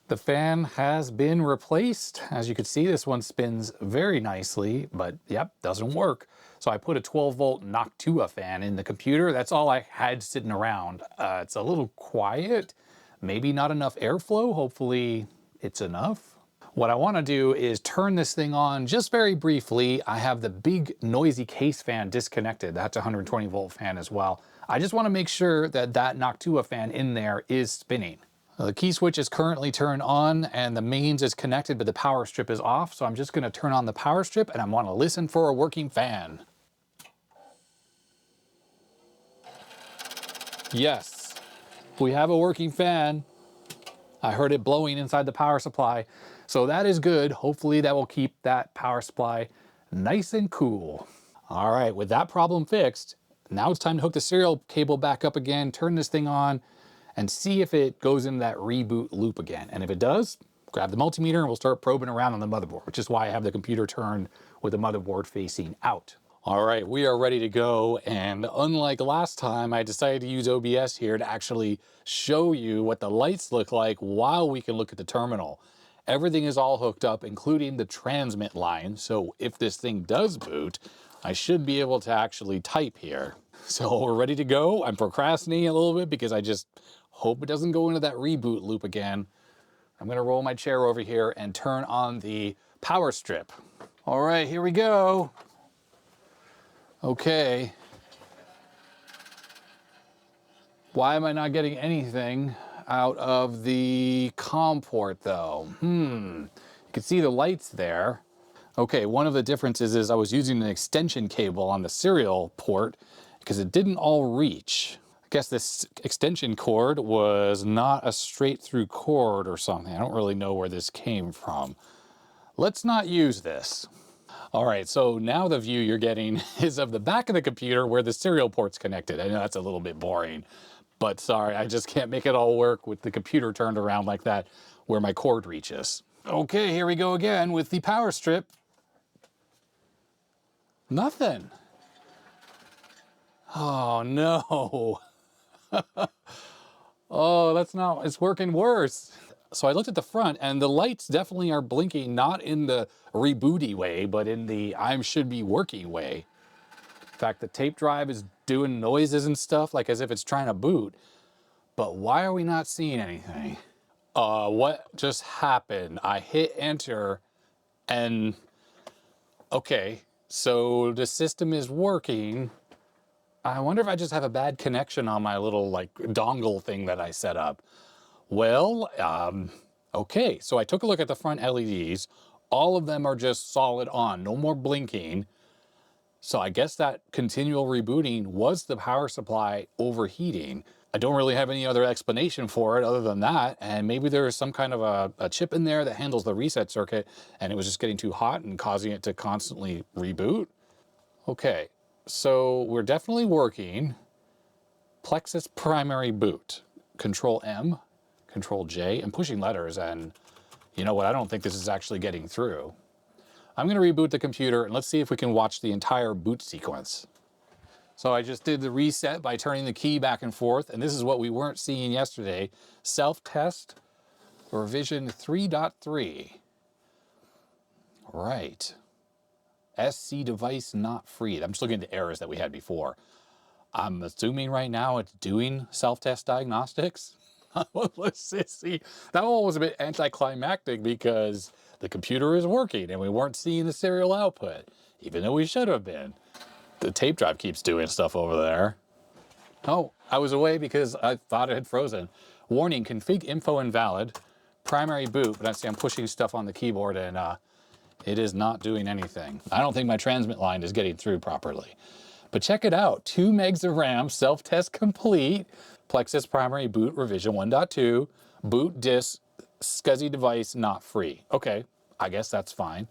The fan has been replaced. As you can see, this one spins very nicely, but yep, doesn't work. So I put a 12-volt Noctua fan in the computer. That's all I had sitting around. It's a little quiet, maybe not enough airflow. Hopefully it's enough. What I want to do is turn this thing on just very briefly. I have the big noisy case fan disconnected. That's a 120-volt fan as well. I just want to make sure that that Noctua fan in there is spinning. The key switch is currently turned on and the mains is connected, but the power strip is off. So I'm just going to turn on the power strip and I want to listen for a working fan. Yes, we have a working fan. I heard it blowing inside the power supply. So that is good. Hopefully that will keep that power supply nice and cool. All right, with that problem fixed, now it's time to hook the serial cable back up again, turn this thing on, and see if it goes into that reboot loop again. And if it does, grab the multimeter and we'll start probing around on the motherboard, which is why I have the computer turned with the motherboard facing out. All right, we are ready to go. And unlike last time, I decided to use OBS here to actually show you what the lights look like while we can look at the terminal. Everything is all hooked up, including the transmit line. So if this thing does boot, I should be able to actually type here. So we're ready to go. I'm procrastinating a little bit because I just hope it doesn't go into that reboot loop again. I'm gonna roll my chair over here and turn on the power strip. All right, here we go. Okay. Why am I not getting anything out of the COM port though? You can see the lights there. Okay, one of the differences is I was using an extension cable on the serial port because it didn't all reach. I guess this extension cord was not a straight through cord or something. I don't really know where this came from. Let's not use this. All right, so now the view you're getting is of the back of the computer where the serial port's connected. I know that's a little bit boring, but sorry, I just can't make it all work with the computer turned around like that where my cord reaches. Okay, here we go again with the power strip. Nothing. Oh no. Oh, that's not, it's working worse. So I looked at the front and the lights definitely are blinking, not in the rebooty way, but in the I should be working way. In fact, the tape drive is doing noises and stuff like as if it's trying to boot. But why are we not seeing anything? What just happened? I hit enter and okay, so the system is working. I wonder if I just have a bad connection on my little like dongle thing that I set up. Well, okay, so I took a look at the front LEDs. All of them are just solid on, no more blinking. So I guess that continual rebooting was the power supply overheating. I don't really have any other explanation for it other than that. And maybe there's some kind of a chip in there that handles the reset circuit and it was just getting too hot and causing it to constantly reboot. Okay, so we're definitely working. Plexus primary boot, Control M. Control J, and pushing letters, and you know what, I don't think this is actually getting through. I'm gonna reboot the computer and let's see if we can watch the entire boot sequence. So I just did the reset by turning the key back and forth, and this is what we weren't seeing yesterday. Self-test revision 3.3. Right. SC device not freed. I'm just looking at the errors that we had before. I'm assuming right now it's doing self-test diagnostics. Let's see. That one was a bit anticlimactic because the computer is working and we weren't seeing the serial output, even though we should have been. The tape drive keeps doing stuff over there. Oh, I was away because I thought it had frozen. Warning, config info invalid. Primary boot, but I see I'm pushing stuff on the keyboard and it is not doing anything. I don't think my transmit line is getting through properly. But check it out, 2 megs of RAM, self-test complete, Plexus primary boot revision 1.2, boot disk, SCSI device not free. Okay, I guess that's fine.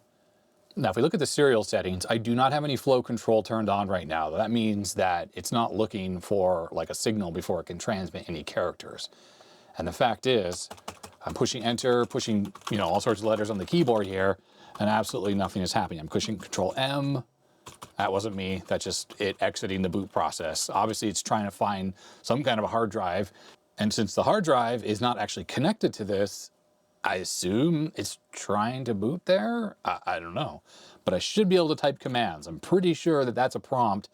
Now, if we look at the serial settings, I do not have any flow control turned on right now. That means that it's not looking for like a signal before it can transmit any characters. And the fact is, I'm pushing enter, pushing, all sorts of letters on the keyboard here, and absolutely nothing is happening. I'm pushing Control M. That wasn't me. That's just it exiting the boot process. Obviously, it's trying to find some kind of a hard drive. And since the hard drive is not actually connected to this, I assume it's trying to boot there. I don't know. But I should be able to type commands. I'm pretty sure that that's a prompt,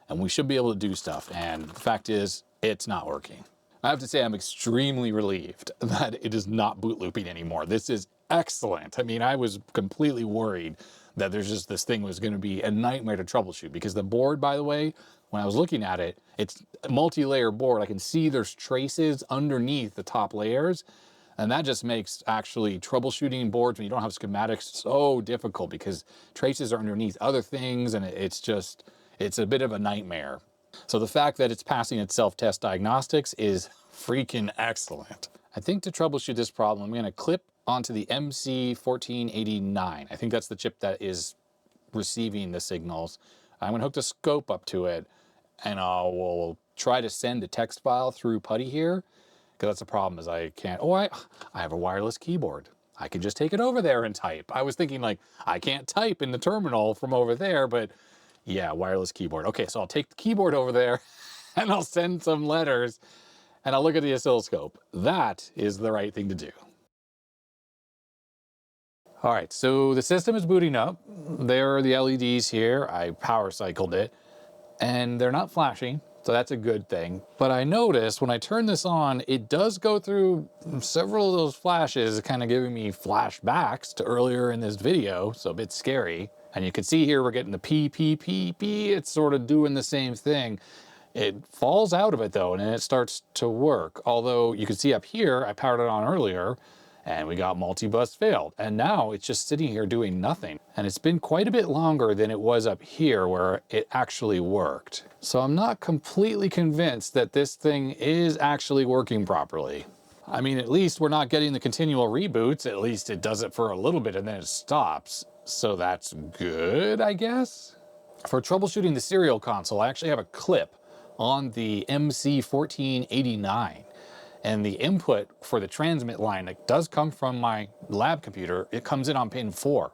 and we should be able to do stuff. And the fact is, it's not working. I have to say I'm extremely relieved that it is not boot looping anymore. This is excellent. I mean, I was completely worried that there's just this thing was going to be a nightmare to troubleshoot, because the board, by the way, when I was looking at it, it's a multi-layer board. I can see there's traces underneath the top layers, and that just makes actually troubleshooting boards when you don't have schematics so difficult, because traces are underneath other things, and it's a bit of a nightmare. So the fact that it's passing its self-test diagnostics is freaking excellent. I think to troubleshoot this problem, I'm going to clip onto the MC1489. I think that's the chip that is receiving the signals. I'm going to hook the scope up to it, and I will try to send a text file through PuTTY here, because that's the problem is I can't, I have a wireless keyboard. I can just take it over there and type. I was thinking like, I can't type in the terminal from over there, but yeah, wireless keyboard. Okay, so I'll take the keyboard over there and I'll send some letters and I'll look at the oscilloscope. That is the right thing to do. All right, so the system is booting up. There are the LEDs here. I power cycled it and they're not flashing, so that's a good thing. But I noticed when I turn this on, it does go through several of those flashes, kind of giving me flashbacks to earlier in this video, so a bit scary. And you can see here we're getting the P, P, P, P. It's sort of doing the same thing. It falls out of it though, and then it starts to work. Although you can see up here, I powered it on earlier, and we got multi-bus failed. And now it's just sitting here doing nothing. And it's been quite a bit longer than it was up here where it actually worked. So I'm not completely convinced that this thing is actually working properly. I mean, at least we're not getting the continual reboots. At least it does it for a little bit and then it stops. So that's good, I guess. For troubleshooting the serial console, I actually have a clip on the MC1489. And the input for the transmit line that does come from my lab computer, it comes in on pin 4.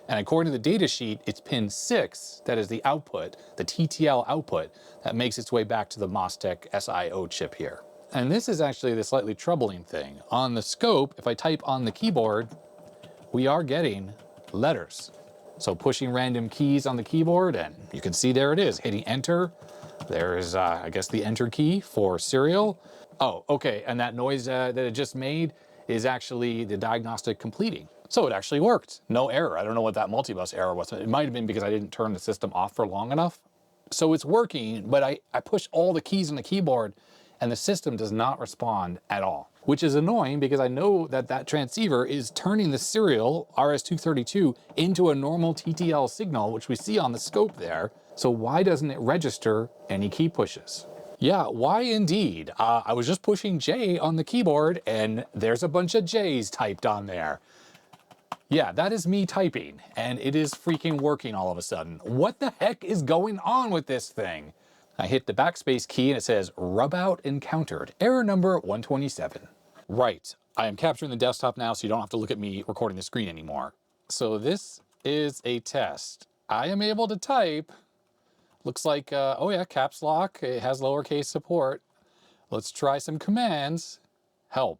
And according to the data sheet, it's pin 6 that is the output, the TTL output, that makes its way back to the MOSTEC SIO chip here. And this is actually the slightly troubling thing. On the scope, if I type on the keyboard, we are getting letters. So pushing random keys on the keyboard, and you can see there it is, hitting enter. There's, I guess, the enter key for serial. Oh, okay, and that noise that it just made is actually the diagnostic completing. So it actually worked, no error. I don't know what that multibus error was. It might have been because I didn't turn the system off for long enough. So it's working, but I push all the keys on the keyboard and the system does not respond at all, which is annoying because I know that that transceiver is turning the serial RS-232 into a normal TTL signal, which we see on the scope there. So why doesn't it register any key pushes? Yeah, why indeed? I was just pushing J on the keyboard and there's a bunch of J's typed on there. Yeah, that is me typing and it is freaking working all of a sudden. What the heck is going on with this thing? I hit the backspace key and it says rub out encountered, error number 127. Right, I am capturing the desktop now so you don't have to look at me recording the screen anymore. So this is a test. I am able to type. Looks like, oh yeah, caps lock, it has lowercase support. Let's try some commands. Help.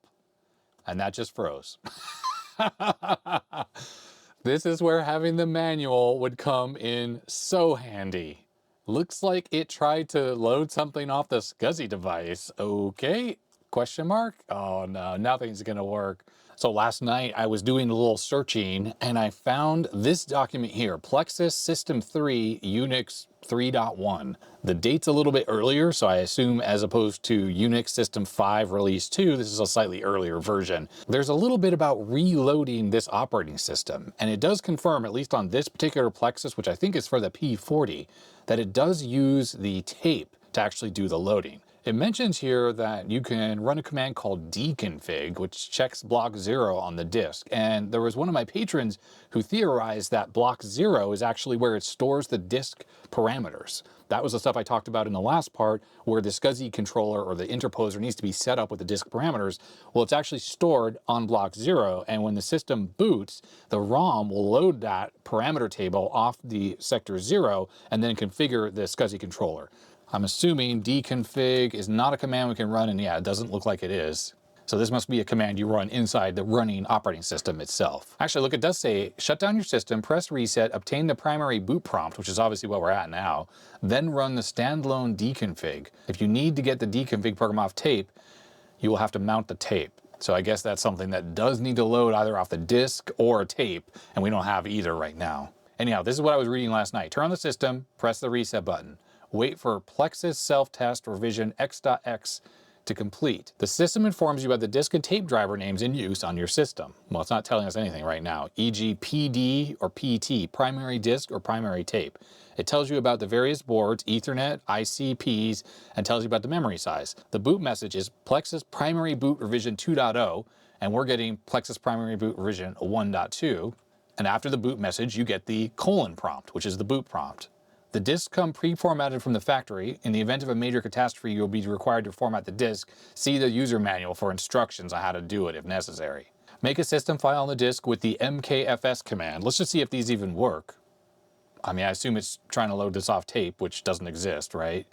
And that just froze. This is where having the manual would come in so handy. Looks like it tried to load something off the SCSI device. Okay, question mark? Oh no, nothing's gonna work. So last night I was doing a little searching and I found this document here, Plexus System 3 Unix 3.1. The date's a little bit earlier, so I assume as opposed to Unix System 5 Release 2, this is a slightly earlier version. There's a little bit about reloading this operating system, and it does confirm, at least on this particular Plexus, which I think is for the P40, that it does use the tape to actually do the loading. It mentions here that you can run a command called dconfig, which checks block 0 on the disk. And there was one of my patrons who theorized that block 0 is actually where it stores the disk parameters. That was the stuff I talked about in the last part, where the SCSI controller or the interposer needs to be set up with the disk parameters. Well, it's actually stored on block 0, and when the system boots, the ROM will load that parameter table off the sector 0 and then configure the SCSI controller. I'm assuming dconfig is not a command we can run, and yeah, it doesn't look like it is. So this must be a command you run inside the running operating system itself. Actually, look, it does say, shut down your system, press reset, obtain the primary boot prompt, which is obviously what we're at now, then run the standalone dconfig. If you need to get the dconfig program off tape, you will have to mount the tape. So I guess that's something that does need to load either off the disk or a tape, and we don't have either right now. Anyhow, this is what I was reading last night. Turn on the system, press the reset button. Wait for Plexus self-test revision x.x to complete. The system informs you about the disk and tape driver names in use on your system. Well, it's not telling us anything right now, e.g. PD or PT, primary disk or primary tape. It tells you about the various boards, Ethernet, ICPs, and tells you about the memory size. The boot message is Plexus primary boot revision 2.0, and we're getting Plexus primary boot revision 1.2. And after the boot message, you get the : prompt, which is the boot prompt. The disks come pre-formatted from the factory. In the event of a major catastrophe, you'll be required to format the disk. See the user manual for instructions on how to do it if necessary. Make a system file on the disk with the mkfs command. Let's just see if these even work. I mean, I assume it's trying to load this off tape, which doesn't exist, right?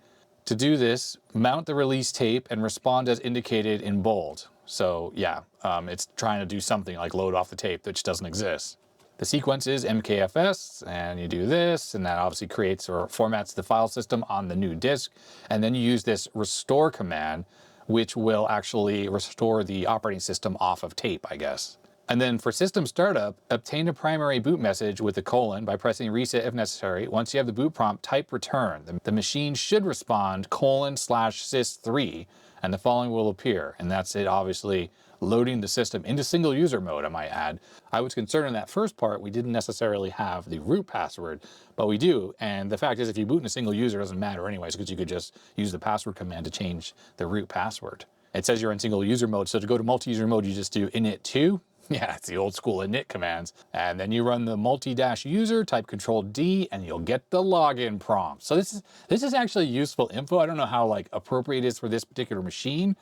To do this, mount the release tape and respond as indicated in bold. So yeah, it's trying to do something like load off the tape, which doesn't exist. The sequence is mkfs, and you do this, and that obviously creates or formats the file system on the new disk. And then you use this restore command, which will actually restore the operating system off of tape, I guess. And then for system startup, obtain a primary boot message with the : by pressing reset if necessary. Once you have the boot prompt, type return. The machine should respond : sys3, and the following will appear. And that's it, obviously loading the system into single user mode, I might add. I was concerned in that first part we didn't necessarily have the root password, but we do. And the fact is, if you boot in a single user, it doesn't matter anyways, because you could just use the password command to change the root password. It says you're in single user mode, so to go to multi-user mode, you just do init2. Yeah, it's the old school init commands. And then you run the multi-user, type Control-D, and you'll get the login prompt. So this is actually useful info. I don't know how appropriate it is for this particular machine,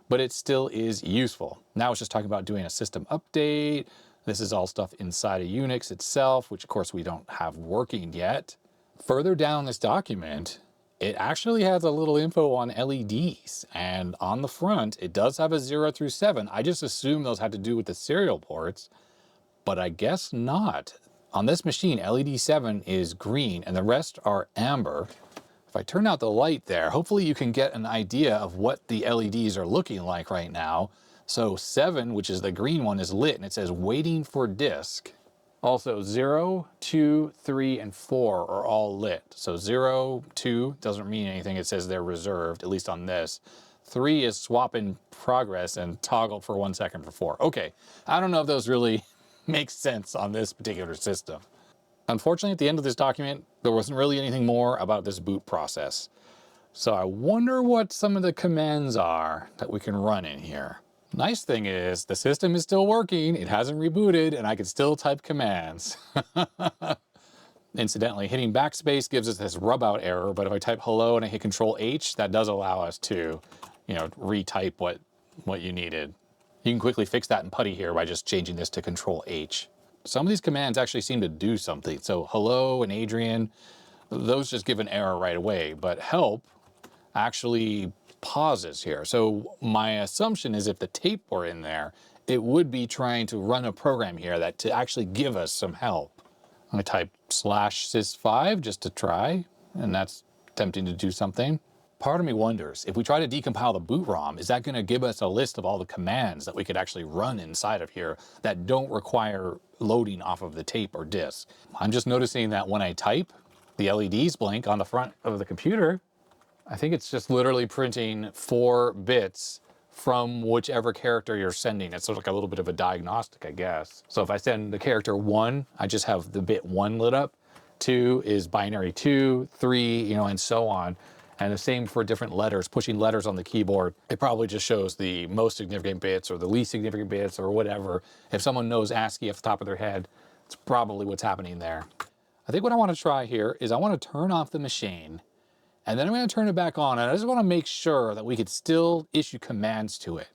but it still is useful. Now it's just talking about doing a system update. This is all stuff inside of Unix itself, which of course we don't have working yet. Further down this document, it actually has a little info on LEDs, and on the front, it does have a 0 through 7. I just assumed those had to do with the serial ports, but I guess not. On this machine, LED 7 is green, and the rest are amber. If I turn out the light there, hopefully you can get an idea of what the LEDs are looking like right now. So 7, which is the green one, is lit, and it says waiting for disk. Also 0, 2, 3, and 4 are all lit. So 0, 2 doesn't mean anything. It says they're reserved, at least on this. 3 is swap in progress and toggle for 1 second for 4. Okay, I don't know if those really make sense on this particular system. Unfortunately, at the end of this document, there wasn't really anything more about this boot process. So I wonder what some of the commands are that we can run in here. Nice thing is, the system is still working, it hasn't rebooted, and I can still type commands. Incidentally, hitting backspace gives us this rub out error, but if I type hello and I hit Control-H, that does allow us to, retype what you needed. You can quickly fix that in PuTTY here by just changing this to Control-H. Some of these commands actually seem to do something. So hello and Adrian, those just give an error right away, but help actually pauses here. So my assumption is if the tape were in there, it would be trying to run a program here that to actually give us some help. I'm gonna type /sys5 just to try, and that's attempting to do something. Part of me wonders, if we try to decompile the boot ROM, is that gonna give us a list of all the commands that we could actually run inside of here that don't require loading off of the tape or disk? I'm just noticing that when I type, the LEDs blink on the front of the computer. I think it's just literally printing 4 bits from whichever character you're sending. It's sort of like a little bit of a diagnostic, I guess. So if I send the character 1, I just have the bit 1 lit up. 2 is binary 2, 3, and so on. And the same for different letters, pushing letters on the keyboard. It probably just shows the most significant bits or the least significant bits or whatever. If someone knows ASCII off the top of their head, it's probably what's happening there. I think what I want to try here is I want to turn off the machine, and then I'm going to turn it back on, and I just want to make sure that we could still issue commands to it.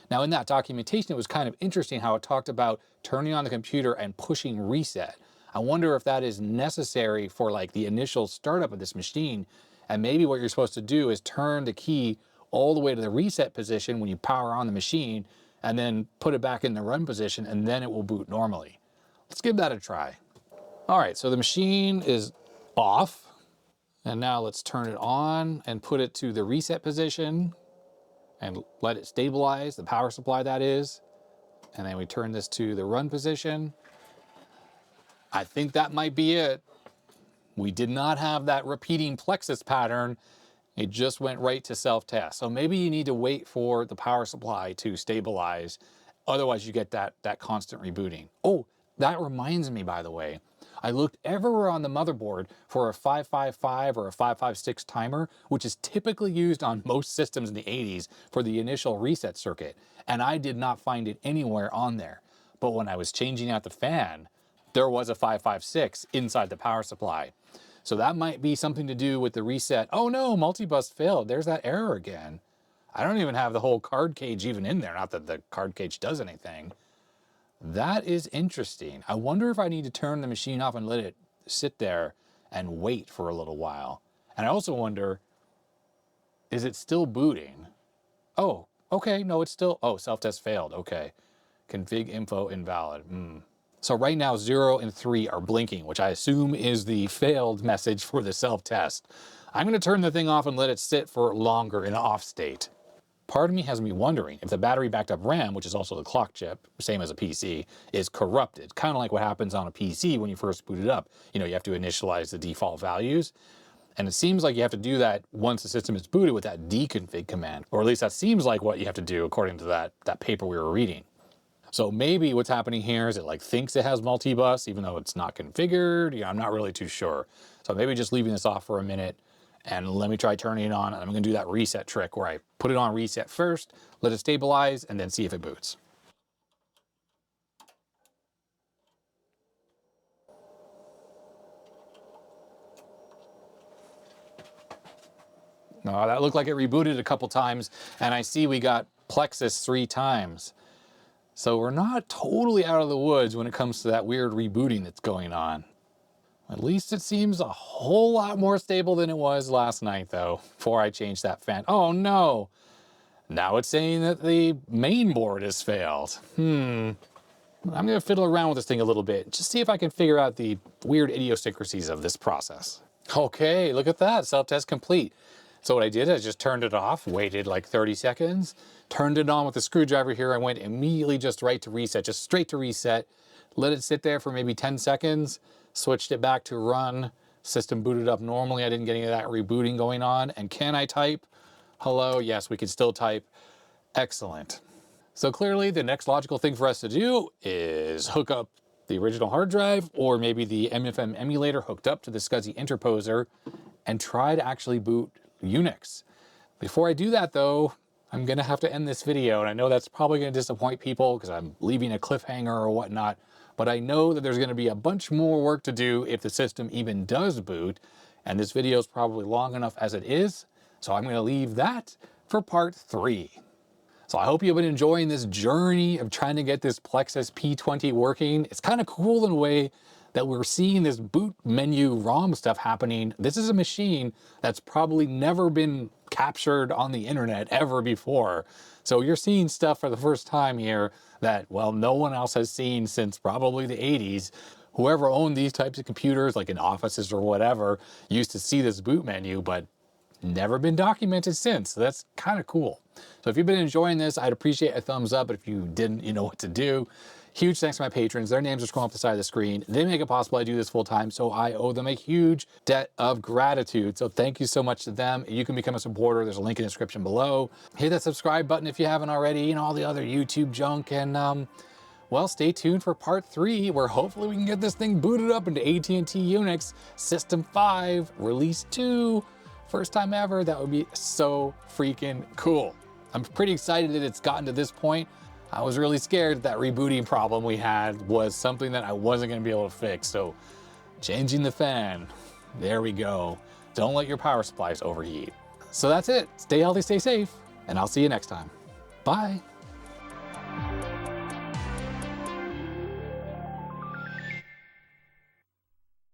Now in that documentation, it was kind of interesting how it talked about turning on the computer and pushing reset. I wonder if that is necessary for like the initial startup of this machine. And maybe what you're supposed to do is turn the key all the way to the reset position when you power on the machine, and then put it back in the run position, and then it will boot normally. Let's give that a try. All right, so the machine is off. And now let's turn it on and put it to the reset position and let it stabilize, the power supply that is. And then we turn this to the run position. I think that might be it. We did not have that repeating Plexus pattern. It just went right to self-test. So maybe you need to wait for the power supply to stabilize. Otherwise you get that constant rebooting. Oh, that reminds me, by the way, I looked everywhere on the motherboard for a 555 or a 556 timer, which is typically used on most systems in the 80s for the initial reset circuit. And I did not find it anywhere on there. But when I was changing out the fan, there was a 556 inside the power supply. So that might be something to do with the reset. Oh no, multibus failed. There's that error again. I don't even have the whole card cage even in there. Not that the card cage does anything. That is interesting. I wonder if I need to turn the machine off and let it sit there and wait for a little while. And I also wonder, is it still booting? Oh, okay, no, it's still, oh, self-test failed, okay. Config info invalid. So right now 0 and 3 are blinking, which I assume is the failed message for the self-test. I'm gonna turn the thing off and let it sit for longer in off state. Part of me has me wondering if the battery backed up RAM, which is also the clock chip, same as a PC, is corrupted. Kind of like what happens on a PC when you first boot it up. You know, you have to initialize the default values. And it seems like you have to do that once the system is booted with that deconfig command. Or at least that seems like what you have to do according to that paper we were reading. So maybe what's happening here is it like thinks it has multi-bus, even though it's not configured. You know, I'm not really too sure. So maybe just leaving this off for a minute and let me try turning it on. And I'm gonna do that reset trick where I put it on reset first, let it stabilize, and then see if it boots. No, that looked like it rebooted a couple times, and I see we got Plexus 3 times. So we're not totally out of the woods when it comes to that weird rebooting that's going on. At least it seems a whole lot more stable than it was last night though, before I changed that fan. Oh no! Now it's saying that the main board has failed. I'm gonna fiddle around with this thing a little bit, just see if I can figure out the weird idiosyncrasies of this process. Okay, look at that, self-test complete. So what I did, I just turned it off, waited like 30 seconds, turned it on with the screwdriver here. I went immediately just right to reset, just straight to reset, let it sit there for maybe 10 seconds, switched it back to run, system booted up normally. I didn't get any of that rebooting going on. And can I type? Hello, yes, we can still type. Excellent. So clearly the next logical thing for us to do is hook up the original hard drive or maybe the MFM emulator hooked up to the SCSI interposer and try to actually boot Unix. Before I do that though, I'm gonna have to end this video, and I know that's probably gonna disappoint people because I'm leaving a cliffhanger or whatnot, but I know that there's gonna be a bunch more work to do if the system even does boot, and this video is probably long enough as it is, so I'm gonna leave that for part 3. So I hope you've been enjoying this journey of trying to get this Plexus P20 working. It's kind of cool in a way that we're seeing this boot menu ROM stuff happening. This is a machine that's probably never been captured on the internet ever before. So you're seeing stuff for the first time here that, well, no one else has seen since probably the 80s. Whoever owned these types of computers, like in offices or whatever, used to see this boot menu, but never been documented since. So that's kind of cool. So if you've been enjoying this, I'd appreciate a thumbs up. But if you didn't, you know what to do. Huge thanks to my patrons. Their names are scrolling off the side of the screen. They make it possible I do this full time, so I owe them a huge debt of gratitude. So thank you so much to them. You can become a supporter. There's a link in the description below. Hit that subscribe button if you haven't already, and all the other YouTube junk. And well, stay tuned for part 3, where hopefully we can get this thing booted up into AT&T Unix System 5, Release 2, First time ever, that would be so freaking cool. I'm pretty excited that it's gotten to this point. I was really scared that rebooting problem we had was something that I wasn't gonna be able to fix. So changing the fan, there we go. Don't let your power supplies overheat. So that's it. Stay healthy, stay safe, and I'll see you next time. Bye.